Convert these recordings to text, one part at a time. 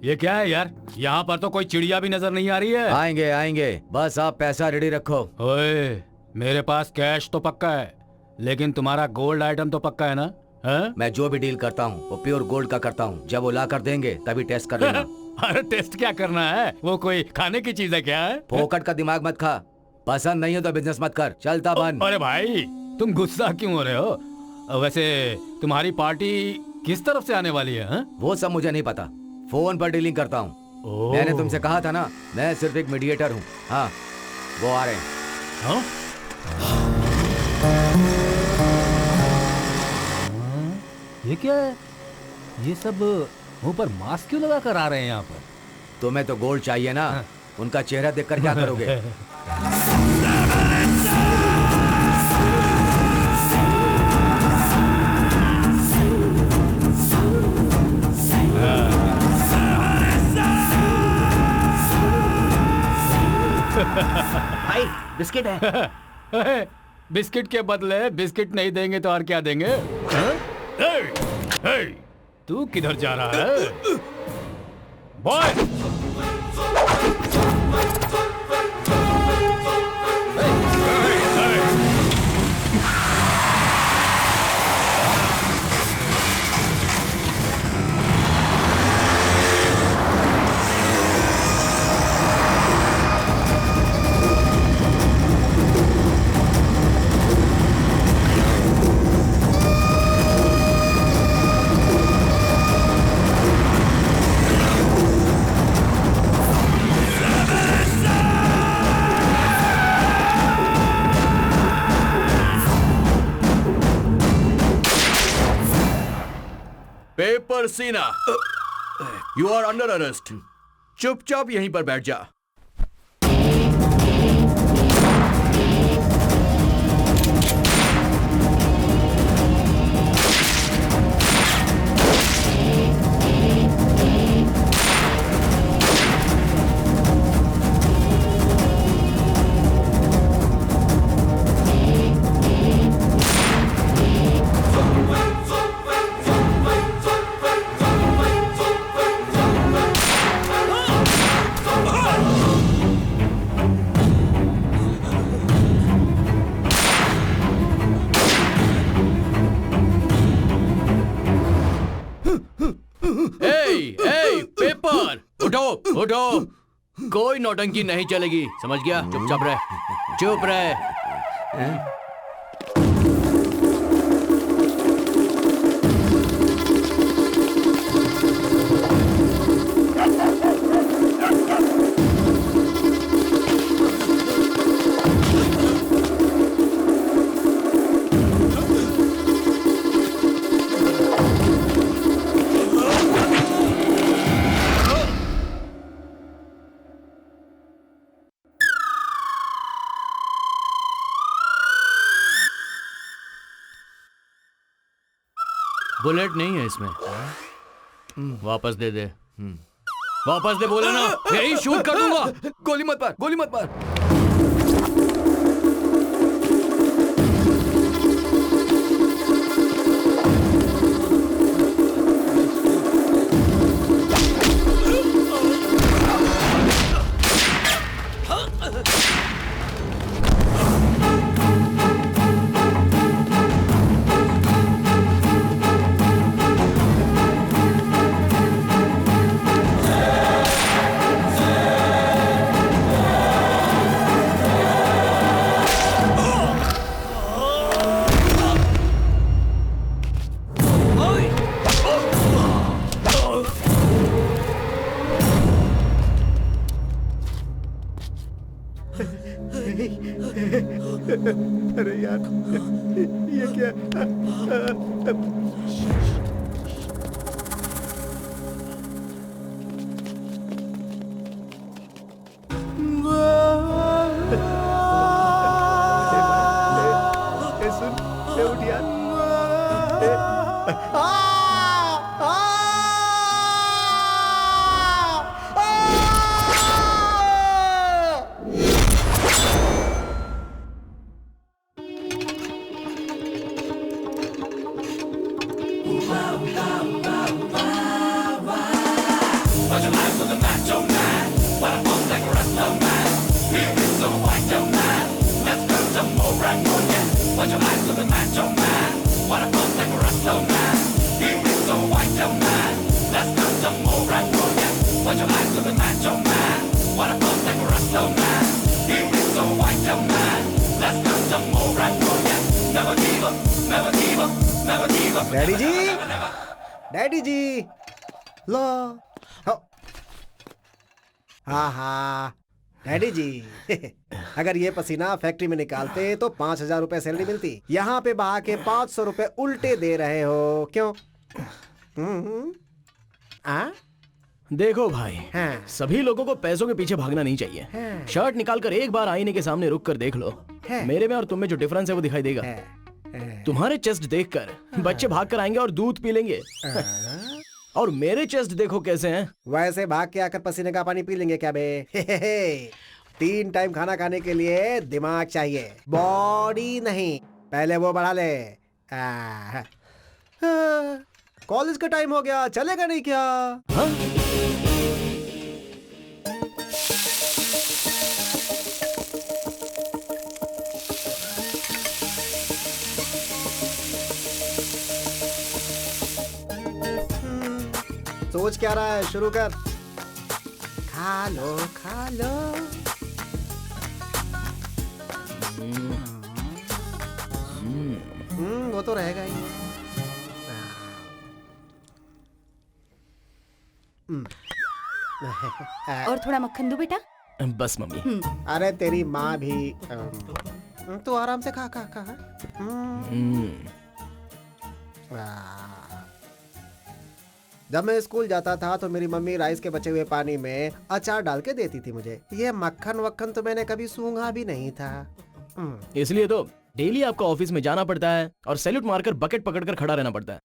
ये क्या है यार? यहाँ पर तो कोई चिड़िया भी नजर नहीं आ रही है। आएंगे आएंगे, बस आप पैसा रेडी रखो। ओए, मेरे पास कैश तो पक्का है, लेकिन तुम्हारा गोल्ड आइटम तो पक्का है ना? है? मैं जो भी डील करता हूँ वो प्योर गोल्ड का करता हूँ। जब वो ला कर देंगे तभी टेस्ट कर लेना। अरे टेस्ट क्या करना है? वो कोई खाने की चीज है क्या है? फोकट का दिमाग मत खा, पसंद नहीं हो तो बिजनेस मत कर, चलता बन। अरे भाई, तुम गुस्सा क्यों हो रहे हो? वैसे तुम्हारी पार्टी किस तरफ से आने वाली है? हा? वो सब मुझे नहीं पता, फोन पर डीलिंग करता हूँ। मैंने तुमसे कहा था ना, मैं सिर्फ एक मीडिएटर हूँ। हाँ, वो आ रहे हैं। हाँ? ये क्या है? ये सब मुंह पर मास्क क्यों लगा कर आ रहे हैं यहाँ पर? तुम्हें तो गोल्ड चाहिए ना, उनका चेहरा देखकर क्या करोगे? भाई बिस्किट है। बिस्किट के बदले बिस्किट नहीं देंगे तो और क्या देंगे? तू किधर जा रहा है बॉय? पेपर सीना, यू आर अंडर अरेस्ट। चुपचाप यहीं पर बैठ जा। पेपर उठो उठो, कोई नौटंकी नहीं चलेगी, समझ गया? चुपचाप रह, चुप रह। बुलेट नहीं है इसमें, वापस दे दे। वापस दे, बोले ना, यही शूट कर दूंगा। गोली मत मार, गोली मत मार। अरे यार, ये क्या? सुन, उठ यार। डैडी जी, डैडी जी, लो। हाँ हाँ डैडी जी, अगर ये पसीना फैक्ट्री में निकालते तो 5,000 रुपए सैलरी मिलती। यहाँ पे बहा के 500 रुपए उल्टे दे रहे हो, क्यों? आ? देखो भाई, हाँ। सभी लोगों को पैसों के पीछे भागना नहीं चाहिए। हाँ। शर्ट निकाल कर एक बार आईने के सामने रुक कर देख लो, हाँ। मेरे में और तुम में जो डिफरेंस है वो दिखाई देगा। तुम्हारे चेस्ट देखकर बच्चे भाग कर आएंगे और दूध पी लेंगे। और मेरे चेस्ट देखो कैसे हैं। वैसे भाग के आकर पसीने का पानी पी लेंगे क्या बे? 3 टाइम खाना खाने के लिए दिमाग चाहिए, बॉडी नहीं। पहले वो बढ़ा ले। कॉलेज का टाइम हो गया, चलेगा नहीं क्या? हाँ? सोच क्या रहा है, शुरू कर। खा लो खा लो। वो तो रहेगा ही। और थोड़ा मक्खन दो बेटा। बस मम्मी। अरे तेरी माँ भी। तू आराम से खा खा खा। जब मैं स्कूल जाता था तो मेरी मम्मी राइस के बचे हुए पानी में अचार डाल के देती थी मुझे। ये मक्खन वक्खन तो मैंने कभी सूंघा भी नहीं था। इसलिए तो डेली आपको ऑफिस में जाना पड़ता है और सैल्यूट मारकर बकेट पकड़कर खड़ा रहना पड़ता है।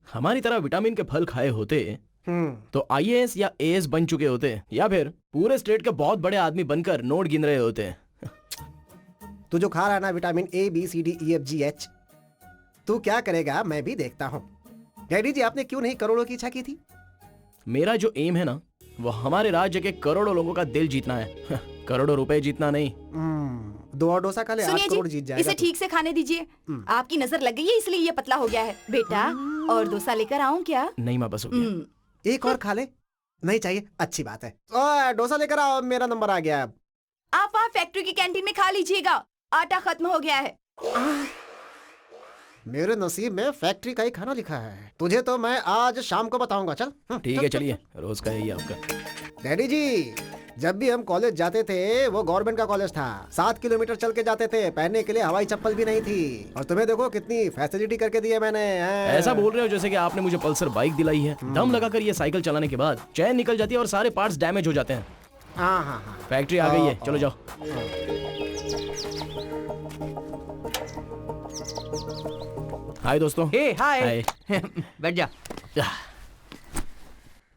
हमारी तरह विटामिन के फल खाए होते तो आईएएस या एएस बन चुके होते, या फिर पूरे स्टेट के बहुत बड़े आदमी बनकर नोट गिन रहे होते। तू जो खा रहा है ना vitamin A B C D E F G H, तू क्या करेगा मैं भी देखता हूँ। डैडी जी, आपने क्यों नहीं करोड़ों की इच्छा की थी? मेरा जो एम है ना, वो हमारे राज्य के करोड़ों लोगों का दिल जीतना है। करोड़ों रुपए जीतना नहीं। 2 और डोसा खा ले, 8 करोड़ जीत जाएगा। इसे ठीक से खाने दीजिए। आपकी नजर लग गई है इसलिए ये पतला हो गया है। बेटा, और डोसा लेकर आऊं क्या? नहीं माँ, बस हो गया। एक और खा ले। नहीं चाहिए? अच्छी बात है। डोसा लेकर आओ, मेरा नंबर आ गया। आप वहाँ फैक्ट्री की कैंटीन में खा लीजिएगा, आटा खत्म हो गया है। मेरे नसीब में फैक्ट्री का ही खाना लिखा है। तुझे तो मैं आज शाम को बताऊंगा। चल ठीक है, चलिए। रोज का यही आपका। डैडी जी, जब भी हम कॉलेज जाते थे वो गवर्नमेंट का कॉलेज था। 7 किलोमीटर चल के जाते थे, पहनने के लिए हवाई चप्पल भी नहीं थी। और तुम्हें देखो कितनी फैसिलिटी करके दी है मैंने। ऐसा बोल रहे हो जैसे कि आपने मुझे पल्सर बाइक दिलाई है। दम लगाकर ये साइकिल चलाने के बाद चैन निकल जाती है और सारे पार्ट्स डैमेज हो जाते हैं। हाँ। फैक्ट्री आ गई है, चलो जाओ। हाय दोस्तों। हाय। बैठ जा।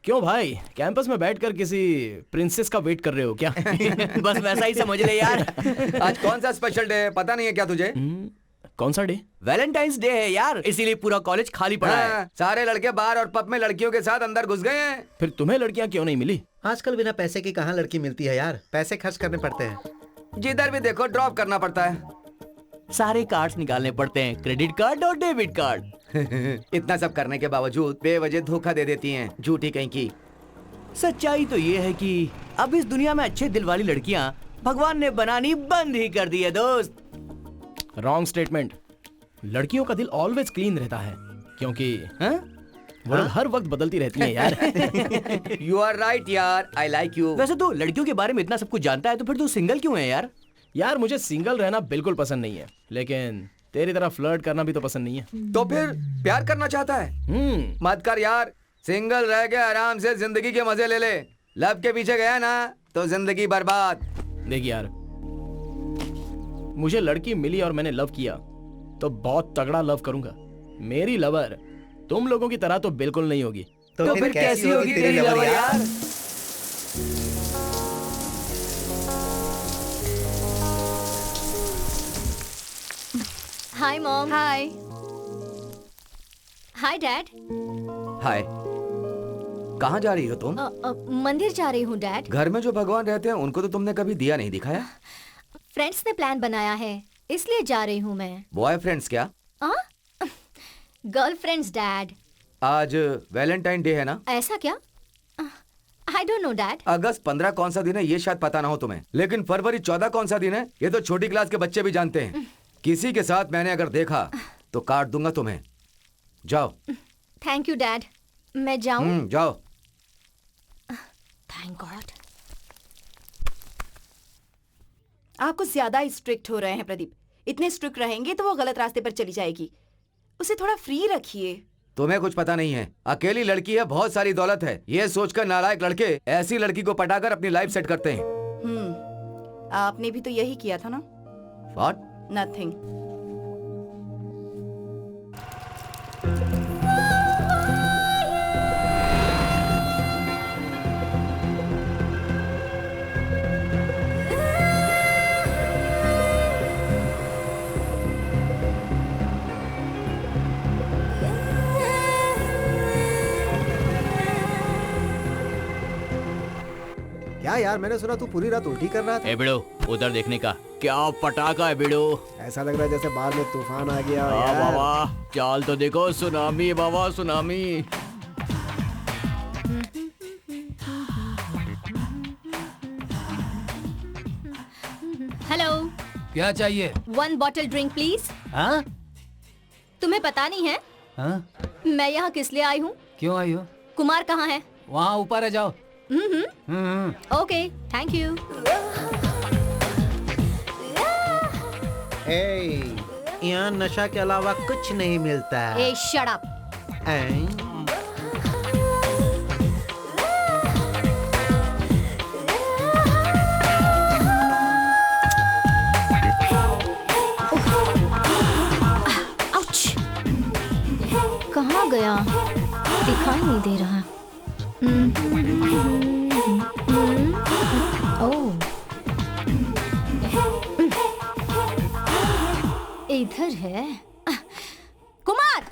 क्यों भाई, कैंपस में बैठकर किसी प्रिंसेस का वेट कर रहे हो क्या? बस वैसा ही समझ ले यार। आज कौन सा स्पेशल डे है, पता नहीं है क्या तुझे? कौन सा डे? वैलेंटाइंस डे है यार, इसीलिए पूरा कॉलेज खाली पड़ा है। सारे लड़के बार और पब में लड़कियों के साथ अंदर घुस गए हैं। फिर तुम्हें लड़कियां क्यों नहीं मिली? आजकल बिना पैसे की कहाँ लड़की मिलती है यार, पैसे खर्च करने पड़ते हैं। जिधर भी देखो ड्रॉप करना पड़ता है। सारे कार्ड्स निकालने पड़ते हैं, क्रेडिट कार्ड और डेबिट कार्ड। इतना सब करने के बावजूद बेवजह धोखा दे देती हैं, झूठी कहीं की। सच्चाई तो ये है कि अब इस दुनिया में अच्छे दिल वाली लड़कियां भगवान ने बनानी बंद ही कर दी है दोस्त। Wrong statement. लड़कियों का दिल ऑलवेज क्लीन रहता है, क्योंकि वो लोग हर वक्त बदलती रहती हैं यार। यू आर राइट यार, आई लाइक यू। वैसे तो लड़कियों के बारे में इतना सब कुछ जानता है, तो फिर तू सिंगल क्यों है यार? यार मुझे सिंगल रहना बिल्कुल पसंद नहीं है, लेकिन तेरी तरह फ्लर्ट करना भी तो पसंद नहीं है। तो फिर प्यार करना चाहता है? मत कर यार, सिंगल रह के आराम से जिंदगी के मजे ले ले। लव के पीछे गया ना तो जिंदगी बर्बाद। देख यार, मुझे लड़की मिली और मैंने लव किया तो बहुत तगड़ा लव करूंगा। मेरी लवर तुम लोगों की तरह तो बिल्कुल नहीं होगी। तो फिर कैसी होगी तेरी लवर यार? Hi mom. Hi. Hi dad. Hi. कहाँ जा रही हो तुम? मंदिर जा रही हूँ डैड। घर में जो भगवान रहते हैं उनको तो तुमने कभी दिया नहीं दिखाया। फ्रेंड्स ने प्लान बनाया है, इसलिए जा रही हूँ मैं। बॉयफ्रेंड्स क्या? Girlfriends dad. आज वैलेंटाइन डे है ना? ऐसा क्या? I don't know dad. अगस्त 15 कौन सा दिन है ये शायद पता ना हो तुम्हें, लेकिन फरवरी 14 कौन सा दिन है ये तो छोटी क्लास के बच्चे भी जानते हैं। किसी के साथ मैंने अगर देखा तो काट दूंगा तुम्हें। जाओ। Thank you dad. मैं जाऊँ? जाओ। Thank God. आप कुछ ज्यादा ही स्ट्रिक्ट हो रहे हैं प्रदीप। इतने स्ट्रिक्ट रहेंगे तो वो गलत रास्ते पर चली जाएगी। उसे थोड़ा फ्री रखिए। तुम्हें कुछ पता नहीं है, अकेली लड़की है, बहुत सारी दौलत है, ये सोचकर नालायक लड़के ऐसी लड़की को पटाकर अपनी लाइफ सेट करते हैं। आपने भी तो यही किया था ना? What? नथिंग। क्या यार, मैंने सुना तू पूरी रात उल्टी कर रहा था। ए बिड़ो, उधर देखने का क्या पटाखा है बिड़ो। ऐसा लग रहा है जैसे बाहर में तूफान आ गया हाँ यार। बाबा, चाल तो देखो, सुनामी बाबा, सुनामी। हेलो, क्या चाहिए? 1 बॉटल ड्रिंक प्लीज। हाँ? तुम्हें पता नहीं है हाँ? मैं यहाँ किस लिए आई हूँ? क्यों आई हो? कुमार कहाँ है? वहाँ ऊपर है, जाओ। Okay, thank you. यहाँ नशा के अलावा कुछ नहीं मिलता है। ए शट अप। आउच। कहाँ गया? दिखाई नहीं दे रहा। ओह, इधर है। कुमार!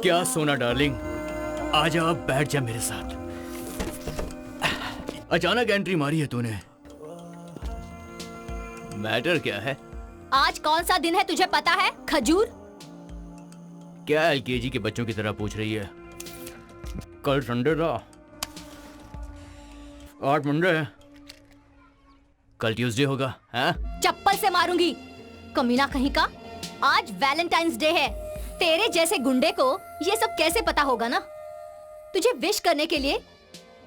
क्या सोना डार्लिंग, आजा, अब बैठ जा मेरे साथ। अचानक एंट्री मारी है तूने, मैटर क्या है? आज कौन सा दिन है तुझे पता है? खजूर? क्या एलकेजी के बच्चों की तरह पूछ रही है? कल संडे था, आज मंडे है, कल ट्यूसडे होगा। हाँ? चप्पल से मारूंगी, कमीना कहीं का। आज वैलेंटाइंस डे है। तेरे जैसे गुंडे को ये सब कैसे पता होगा ना? तुझे विश करने के लिए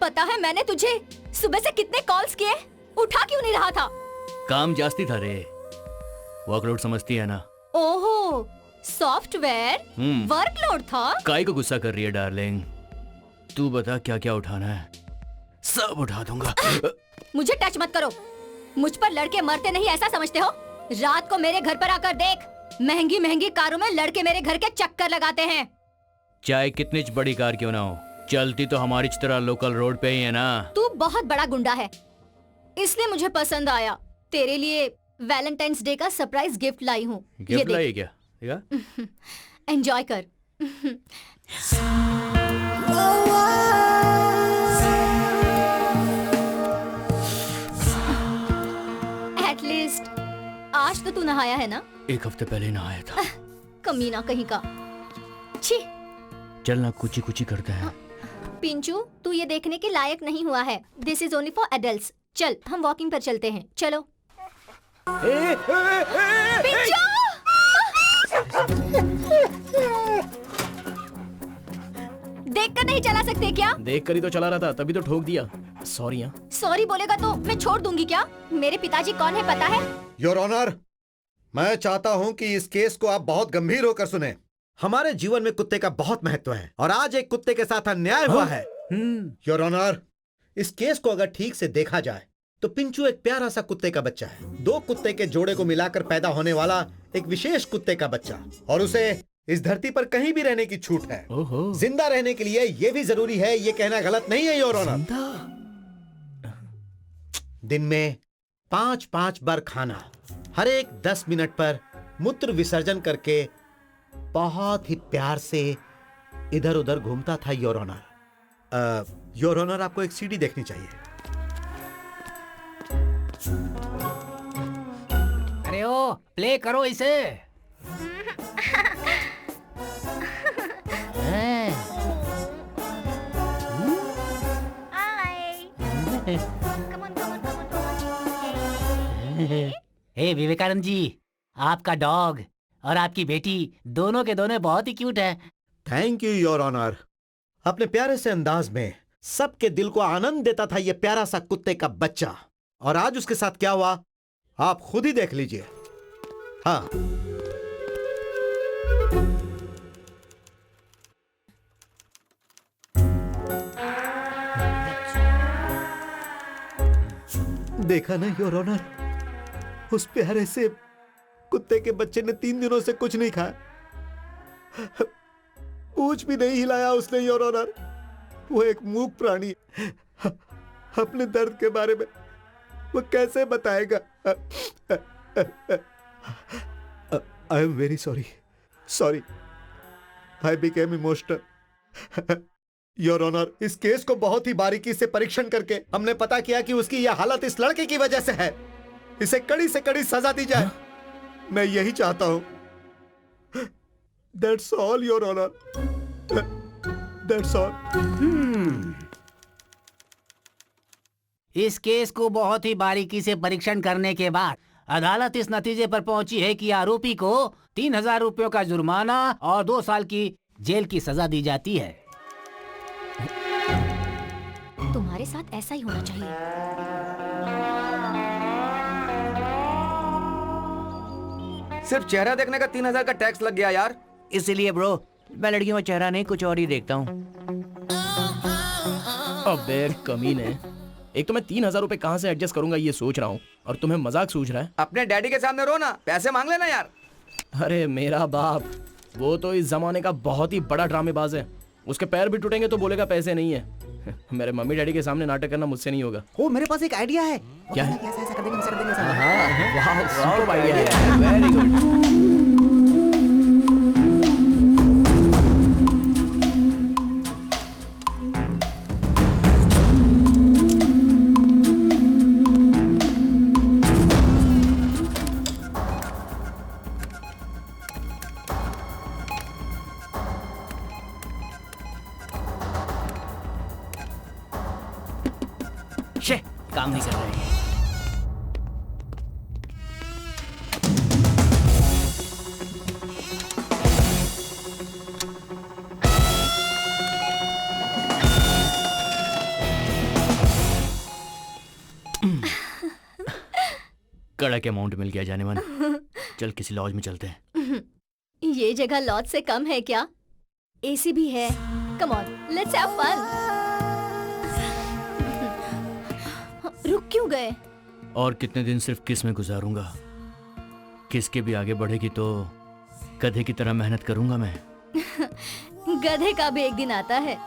पता है मैंने तुझे सुबह से कितने कॉल्स किए, उठा क्यों नहीं रहा था? काम जास्ती था रे, वर्कलोड समझती है ना। ओहो, सॉफ्टवेयर वर्कलोड था। काई को गुस्सा कर रही है डार्लिंग? तू बता क्या क्या उठाना है, सब उठा दूंगा। मुझे टच मत करो। मुझ पर लड़के मरते नहीं ऐसा समझते हो? रात को मेरे घर पर आकर देख, महंगी महंगी कारों में लड़के मेरे घर के चक्कर लगाते हैं। चाहे कितनी बड़ी कार क्यों ना हो, चलती तो हमारी तरह लोकल रोड पे ही है ना। तू बहुत बड़ा गुंडा है, इसलिए मुझे पसंद आया। तेरे लिए वैलेंटाइंस डे का सरप्राइज गिफ्ट लाई हूँ। गिफ्ट लाई क्या? एंजॉय कर। एटलीस्ट आज तो तू नहाया है ना? 1 हफ्ते पहले नहाया था। कमीना कहीं का। छी। चल ना, कुची कुची करते हैं। पिंचू, तू ये देखने के लायक नहीं हुआ है। This is only for adults. चल, हम वॉकिंग पर चलते हैं। चलो। पिंचू! देखकर नहीं चला सकते क्या? देख कर ही तो चला रहा था, तभी तो ठोक दिया। सॉरी। हाँ, सॉरी बोलेगा तो मैं छोड़ दूंगी क्या? मेरे पिताजी कौन है पता है? योर ऑनर, मैं चाहता हूं कि इस केस को आप बहुत गंभीर होकर सुने। हमारे जीवन में कुत्ते का बहुत महत्व है और आज एक कुत्ते के साथ अन्याय हुआ है। योर ऑनर, इस केस को अगर ठीक से देखा जाए तो पिंचू एक प्यारा सा कुत्ते का बच्चा है। 2 कुत्ते के जोड़े को मिलाकर पैदा होने वाला एक विशेष कुत्ते का बच्चा, और उसे इस धरती पर कहीं भी रहने की छूट है। जिंदा रहने के लिए यह भी जरूरी है, ये कहना गलत नहीं है योर ऑनर। दिन में 5-5 बार खाना, हर एक 10 मिनट पर मूत्र विसर्जन करके बहुत ही प्यार से इधर उधर घूमता था योर ऑनर। योर ऑनर, आपको एक सीडी देखनी चाहिए। अरे ओ, प्ले करो इसे। हे विवेकानंद जी, आपका डॉग और आपकी बेटी दोनों के दोनों बहुत ही क्यूट है। Thank you your honour. अपने प्यारे से अंदाज में सबके दिल को आनंद देता था ये प्यारा सा कुत्ते का बच्चा, और आज उसके साथ क्या हुआ आप खुद ही देख लीजिए। हाँ, देखा ना योर ऑनर, उस प्यारे से कुत्ते के बच्चे ने 3 दिनों से कुछ नहीं खाया, पूंछ भी नहीं हिलाया उसने योर ऑनर। वो एक मूक प्राणी है। अपने दर्द के बारे में वो कैसे बताएगा? I am very sorry, I became emotional. Your honour, इस केस को बहुत ही बारीकी से परीक्षण करके हमने पता किया कि उसकी यह हालत इस लड़के की वजह से है। इसे कड़ी से कड़ी सजा दी जाए, मैं यही चाहता हूं। That's all your honour, that's all. इस केस को बहुत ही बारीकी से परीक्षण करने के बाद अदालत इस नतीजे पर पहुंची है कि आरोपी को 3000 रुपयों का जुर्माना और 2 साल की जेल की सजा दी जाती है। तुम्हारे साथ ऐसा ही होना चाहिए। सिर्फ चेहरा देखने का 3000 का टैक्स लग गया यार। इसीलिए ब्रो, मैं लड़कियों में चेहरा नहीं कुछ और ही देखता हूँ। अबे कमीने, एक तो मैं 3000 रुपए कहाँ से एडजस्ट करूंगा ये सोच रहा हूँ, और तुम्हें मजाक सूझ रहा है। अपने डैडी के सामने रो ना, पैसे मांग लेना यार। अरे मेरा बाप, वो तो इस जमाने का बहुत ही बड़ा ड्रामेबाज है। उसके पैर भी टूटेंगे तो बोलेगा पैसे नहीं है। मेरे मम्मी डैडी के सामने नाटक करना मुझसे नहीं होगा। ओ, मेरे पास एक आइडिया है। क्या है? ऐसा कर देंगे, ऐसा कर देंगे, ऐसा कर देंगे। हाँ, वाह, सुपर आइडिया है, वेरी गुड। शे, काम नहीं कर रहे। कड़क अमाउंट मिल गया जाने मन। चल किसी लॉज में चलते हैं। ये जगह लॉज से कम है क्या? एसी भी है। Come on, let's have fun. रुक क्यों गए? और कितने दिन सिर्फ किस में गुजारूंगा? किस के भी आगे बढ़ेगी तो गधे की तरह मेहनत करूंगा मैं। गधे का भी एक दिन आता है।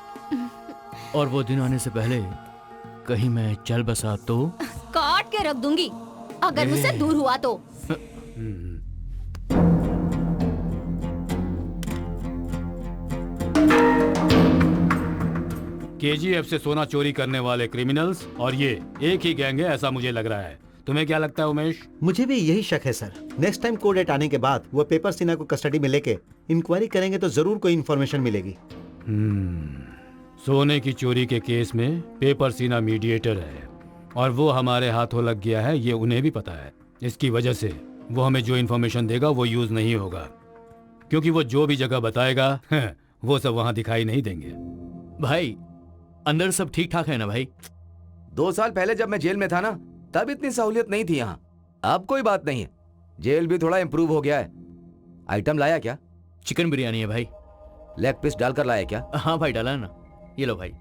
और वो दिन आने से पहले कहीं मैं चल बसा तो काट के रख दूंगी अगर मुझसे दूर हुआ तो। केजीएफ से सोना चोरी करने वाले क्रिमिनल्स और ये एक ही गैंग है, ऐसा मुझे लग रहा है। तुम्हें क्या लगता है उमेश? मुझे भी यही शक है sir. Next time court date आने के बाद वो पेपर सीना को कस्टडी में लेके इंक्वायरी करेंगे तो जरूर कोई इन्फॉर्मेशन मिलेगी। सोने की चोरी के केस में पेपर सीना मीडिएटर है और वो हमारे हाथों लग गया है, ये उन्हें भी पता है। इसकी वजह से वो हमें जो इन्फॉर्मेशन देगा वो यूज नहीं होगा, क्योंकि वो जो भी जगह बताएगा वो सब वहां दिखाई नहीं देंगे। भाई अंदर सब ठीक ठाक है ना भाई? 2 साल पहले जब मैं जेल में था ना, तब इतनी सहूलियत नहीं थी यहाँ। अब कोई बात नहीं है, जेल भी थोड़ा इम्प्रूव हो गया है। आइटम लाया क्या? चिकन बिरयानी है भाई। लेग पीस डालकर लाया क्या? हाँ भाई डाला है ना, ये लो भाई।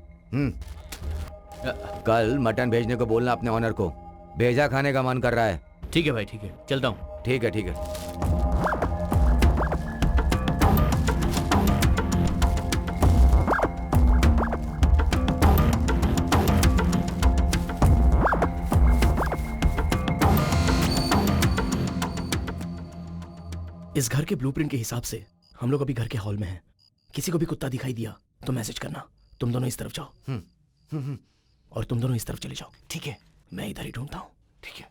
कल मटन भेजने को बोलना अपने ऑनर को, भेजा खाने का मन कर रहा है। ठीक है भाई, ठीक है, चलता हूँ। ठीक है ठीक है। इस घर के ब्लूप्रिंट के हिसाब से हम लोग अभी घर के हॉल में हैं। किसी को भी कुत्ता दिखाई दिया तो मैसेज करना, तुम दोनों इस तरफ जाओ और तुम दोनों इस तरफ चले जाओ। ठीक है। मैं इधर ही ढूंढता हूँ। ठीक है।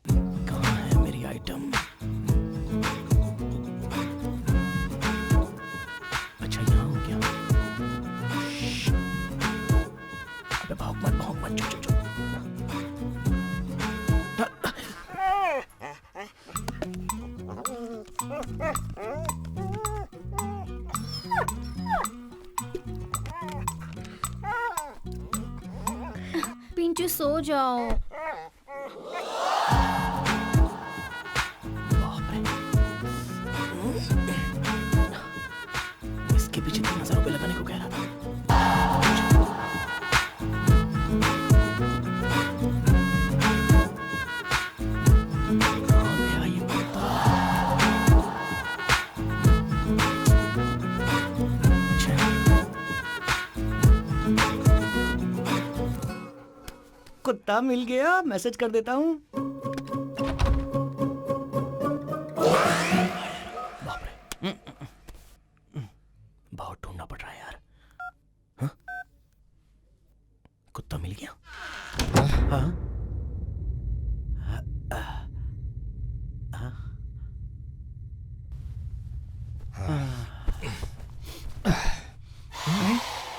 कहाँ है मेरी आइटम? अच्छा यहाँ हो क्या? अबे भाग मत चुप चुप चुप। पिंचू सो जाओ। इसके पीछे 3,000 रुपए लगाने को कह रहा था। कहाँ गया ये कुत्ता? छे। कुत्ता मिल गया, मैसेज कर देता हूँ। बहुत ढूंढना पड़ रहा है यार। हाँ? कुत्ता मिल गया। हाँ?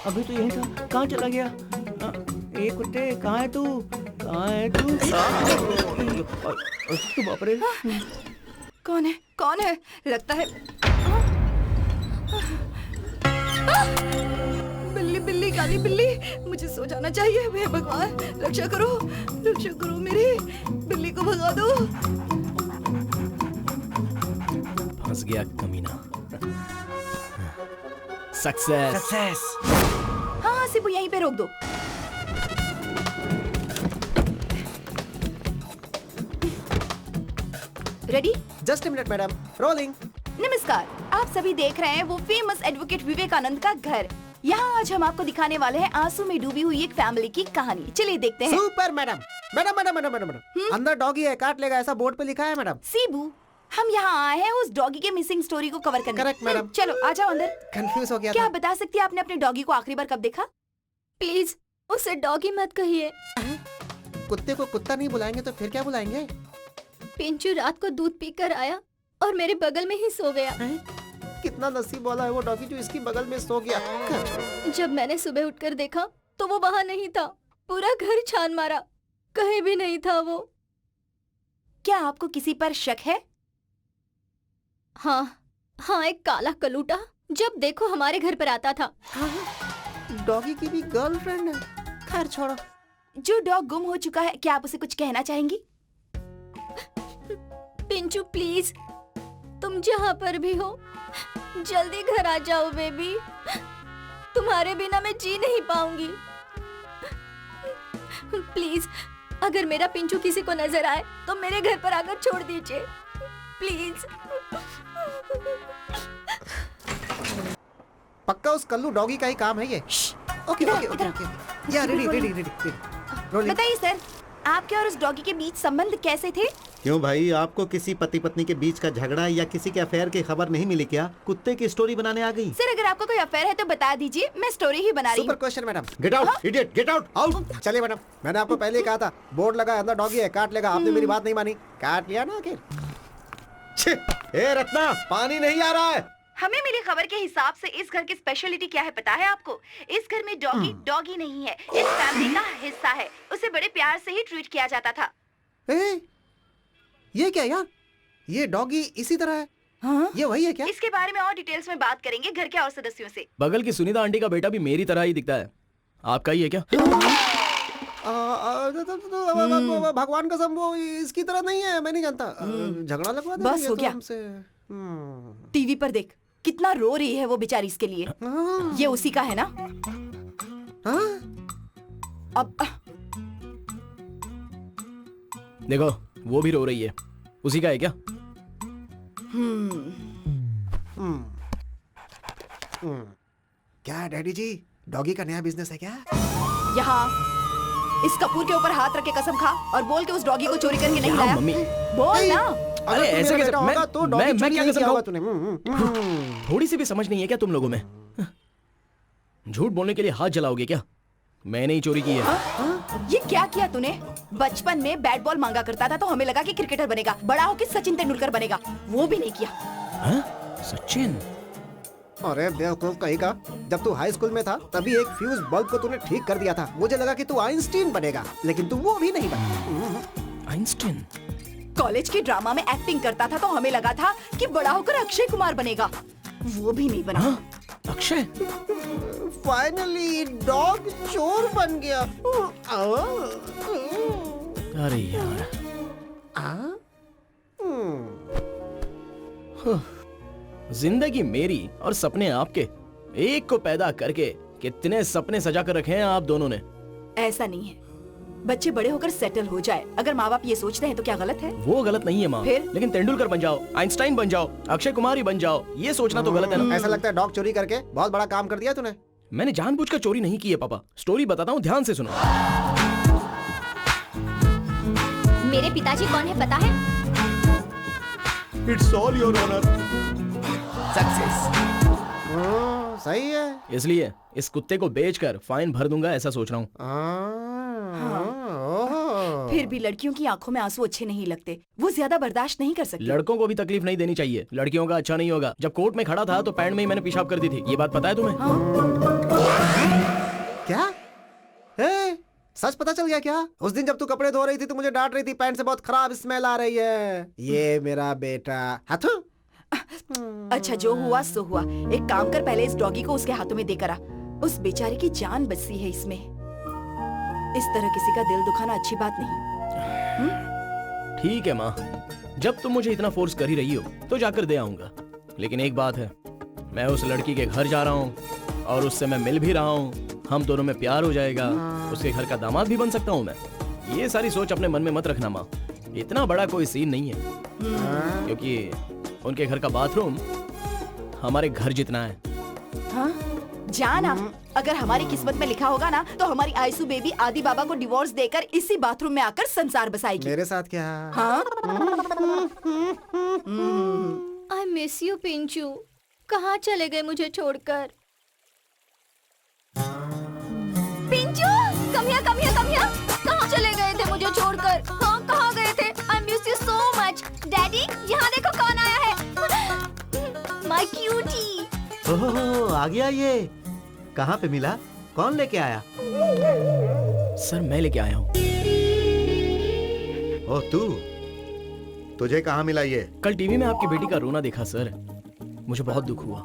अभी तो यही था, कहाँ चला गया? ए कुत्ते, कहाँ है तू? कहाँ है तू? बाप रे। कौन है? कौन है? लगता है बिल्ली बिल्ली काली बिल्ली। मुझे सो जाना चाहिए। हे भगवान, रक्षा करो मेरी बिल्ली को भगा दो। फंस गया कमीना। सक्सेस। हाँ सिबू, यहीं पे रोक दो। Ready? Just minute madam, rolling. नमस्कार, आप सभी देख रहे हैं वो फेमस एडवोकेट विवेकानंद का घर। यहाँ आज हम आपको दिखाने वाले हैं आंसू में डूबी हुई एक फैमिली की कहानी। चलिए देखते हैं। Super madam. मैडम अंदर डॉगी है, काट लेगा, ऐसा बोर्ड पे लिखा है मैडम। सीबू, हम यहाँ आए हैं उस डॉगी के मिसिंग स्टोरी को कवर करने। Correct madam. चलो आ जाओ अंदर। कंफ्यूज हो गया क्या था। आप बता सकती है आपने अपने डॉगी को आखिरी बार कब देखा? प्लीज उसे डॉगी मत कहिए। कुत्ते को कुत्ता नहीं बुलाएंगे तो फिर क्या बुलाएंगे? पिंचू रात को दूध पीकर आया और मेरे बगल में ही सो गया। कितना नसीब वाला है वो डॉगी जो इसकी बगल में सो गया। जब मैंने सुबह उठकर देखा तो वो वहाँ नहीं था। पूरा घर छान मारा, कहीं भी नहीं था वो। क्या आपको किसी पर शक है? हाँ, एक काला कलूटा जब देखो हमारे घर पर आता था। डॉगी की भी गर्लफ्रेंड है। खैर छोड़ो। जो डॉग गुम हो चुका है, क्या आप उसे कुछ कहना चाहेंगी? पिंचू प्लीज, तुम जहाँ पर भी हो जल्दी घर आ जाओ बेबी। तुम्हारे बिना मैं जी नहीं पाऊंगी। प्लीज, अगर मेरा पिंचू किसी को नजर आए तो मेरे घर पर आकर छोड़ दीजिए प्लीज। पक्का उस कल्लू डॉगी का ही काम है ये। ओके। या रेडी। बताइए सर, आपके और उस डॉगी के बीच संबंध कैसे थे? क्यों भाई, आपको किसी पति पत्नी के बीच का झगड़ा या किसी के अफेयर की खबर नहीं मिली क्या? कुत्ते की स्टोरी बनाने आ गई? सर, अगर आपका कोई अफेयर है तो बता दीजिए, मैं स्टोरी ही बना रही सुपर हूँ। Question madam. Get out idiot, get out. चलिए मैडम, मैंने आपको पहले ही कहा था, बोर्ड लगा अंदर डॉगी है, काट लेगा। आपने मेरी बात नहीं मानी, काट लिया ना आखिर। ए रत्ना, पानी नहीं आ रहा है। हमें मिली खबर के हिसाब से इस घर की स्पेशलिटी क्या है पता है आपको? इस घर में डॉगी नहीं है, इस फैमिली का हिस्सा है। उसे बड़े प्यार से ही ट्रीट किया जाता था। ये क्या यार, ये डॉगी इसी तरह है? हाँ? ये वही है क्या? इसके बारे में और डिटेल्स में बात करेंगे घर के और सदस्यों से। बगल की सुनीता आंटी का बेटा भी मेरी तरह ही दिखता है। आपका ही है क्या? भगवान कसम वो इसकी तरह नहीं है, मैं नहीं जानता। झगड़ा लगवा दे। बस हो गया। टीवी पर देख, कितना रो रही है वो बेचारी इसके लिए। ये उसी का है ना? अब देखो, वो भी रो रही है। उसी का है क्या? क्या है डैडी जी, डॉगी का नया बिजनेस है क्या? यहाँ इस कपूर के ऊपर हाथ रख के कसम खा और बोल के उस डॉगी को चोरी करके नहीं क्या लाया। मम्मी? बोल ना। अरे ऐसे कैसे? मैं क्या कसम होगा खाऊं? तूने? थोड़ी सी भी समझ नहीं है क्या तुम लोगों में? झूठ बोलने के लिए हाथ जलाओगे क्या? मैंने ही चोरी की है। ये क्या किया तूने? बचपन में बैट बॉल मांगा करता था तो हमें लगा कि क्रिकेटर बनेगा, बड़ा होकर सचिन तेंदुलकर बनेगा, वो भी नहीं किया। सचिन? अरे बेवकूफ कहीं का, जब तू हाई स्कूल में था तभी एक फ्यूज बल्ब को तूने ठीक कर दिया था। मुझे लगा कि तू आइंस्टीन बनेगा, लेकिन तू वो भी नहीं बना। आइंस्टीन? कॉलेज के ड्रामा में एक्टिंग करता था तो हमें लगा था कि बड़ा होकर अक्षय कुमार बनेगा, वो भी नहीं बना। अक्षय? फाइनली डॉग चोर बन गया। अरे यार। जिंदगी मेरी और सपने आपके, एक को पैदा करके कितने सपने सजा कर रखे हैं आप दोनों ने। ऐसा नहीं है, बच्चे बड़े होकर सेटल हो जाए, अगर माँ बाप ये सोचते हैं तो क्या गलत है? वो गलत नहीं है माँ, फिर? लेकिन तेंदुलकर बन जाओ, आइंस्टाइन बन जाओ, अक्षय कुमार ही बन जाओ, ये सोचना तो गलत है ना। ऐसा लगता है डॉग चोरी करके बहुत बड़ा काम कर दिया तूने। मैंने जानबूझकर चोरी नहीं की है पापा, स्टोरी बताता हूँ, ध्यान से सुनो। मेरे पिताजी कौन है पता है? It's all your honour. Success. सही है। इसलिए इस कुत्ते को बेचकर फाइन भर दूंगा, ऐसा सोच रहा हूँ। फिर भी लड़कियों की आंखों में आंसू अच्छे नहीं लगते, वो ज्यादा बर्दाश्त नहीं कर सकती। लड़कों को भी तकलीफ नहीं देनी चाहिए, लड़कियों का अच्छा नहीं होगा। जब कोर्ट में खड़ा था तो पैंट में ही मैंने पेशाब कर दी थी, ये बात पता है तुम्हें? क्या? सच पता चल गया क्या? उस दिन जब तू कपड़े धो रही थी तो मुझे डांट रही थी, पैंट से बहुत खराब स्मेल आ रही है। ये मेरा बेटा हाथू। अच्छा जो हुआ सो हुआ, एक काम कर, पहले इस डॉगी को उसके हाथों में देकर आ, उस बेचारे की जान बचती है इसमें। इस तरह किसी का दिल दुखाना अच्छी बात नहीं। ठीक है माँ, जब तुम मुझे इतना फोर्स कर ही रही हो तो जाकर दे आऊंगा। लेकिन एक बात है, मैं उस लड़की के घर जा रहा हूँ और उससे मैं मिल भी रहा हूँ, हम दोनों में प्यार हो जाएगा, उसके घर का दामाद भी बन सकता हूँ मैं। ये सारी सोच अपने मन में मत रखना माँ, इतना बड़ा कोई सीन नहीं है, क्योंकि उनके घर का बाथरूम हमारे घर जितना है। हाँ? जाना, अगर हमारी किस्मत में लिखा होगा ना तो हमारी आयसू बेबी आदि बाबा को डिवोर्स देकर इसी बाथरूम में आकर संसार बसाएगी। मेरे साथ क्या? हाँ? आई मिस यू पिंचू, कहाँ चले गए मुझे छोड़कर? Pinchoo, come here, come here, come here. कहाँ चले गए थे मुझे छोड़कर? हाँ, कहाँ गए थे? I miss you so much. Daddy, यहाँ देखो कौन आया है। My cutie. ओहो, आ गया ये। कहाँ पे मिला? कौन लेके आया? सर मैं लेके आया हूँ। ओह तू, तुझे कहाँ मिला ये? कल टीवी में आपकी बेटी का रोना देखा सर, मुझे बहुत दुख हुआ।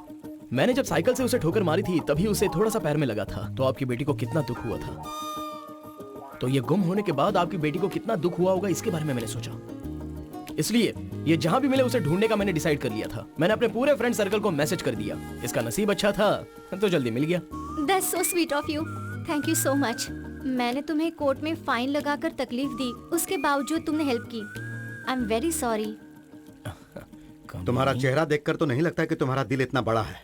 मैंने जब साइकिल से उसे ठोकर मारी थी तभी उसे थोड़ा सा पैर में लगा था, तो आपकी बेटी को कितना दुख हुआ था। तो ये गुम होने के बाद आपकी बेटी को कितना दुख हुआ होगा, इसके बारे में मैंने सोचा। इसलिए ये जहां भी मिले उसे ढूंढने का मैंने डिसाइड कर लिया था। मैंने अपने पूरे फ्रेंड सर्कल को मैसेज कर दिया, इसका नसीब अच्छा था तो जल्दी मिल गया। That's so sweet of you. Thank you so much. मैंने तुम्हें कोर्ट में फाइन लगाकर तकलीफ दी, उसके बावजूद तुमने हेल्प की। I'm very sorry. तुम्हारा चेहरा देखकर तो नहीं लगता कि तुम्हारा दिल इतना बड़ा है।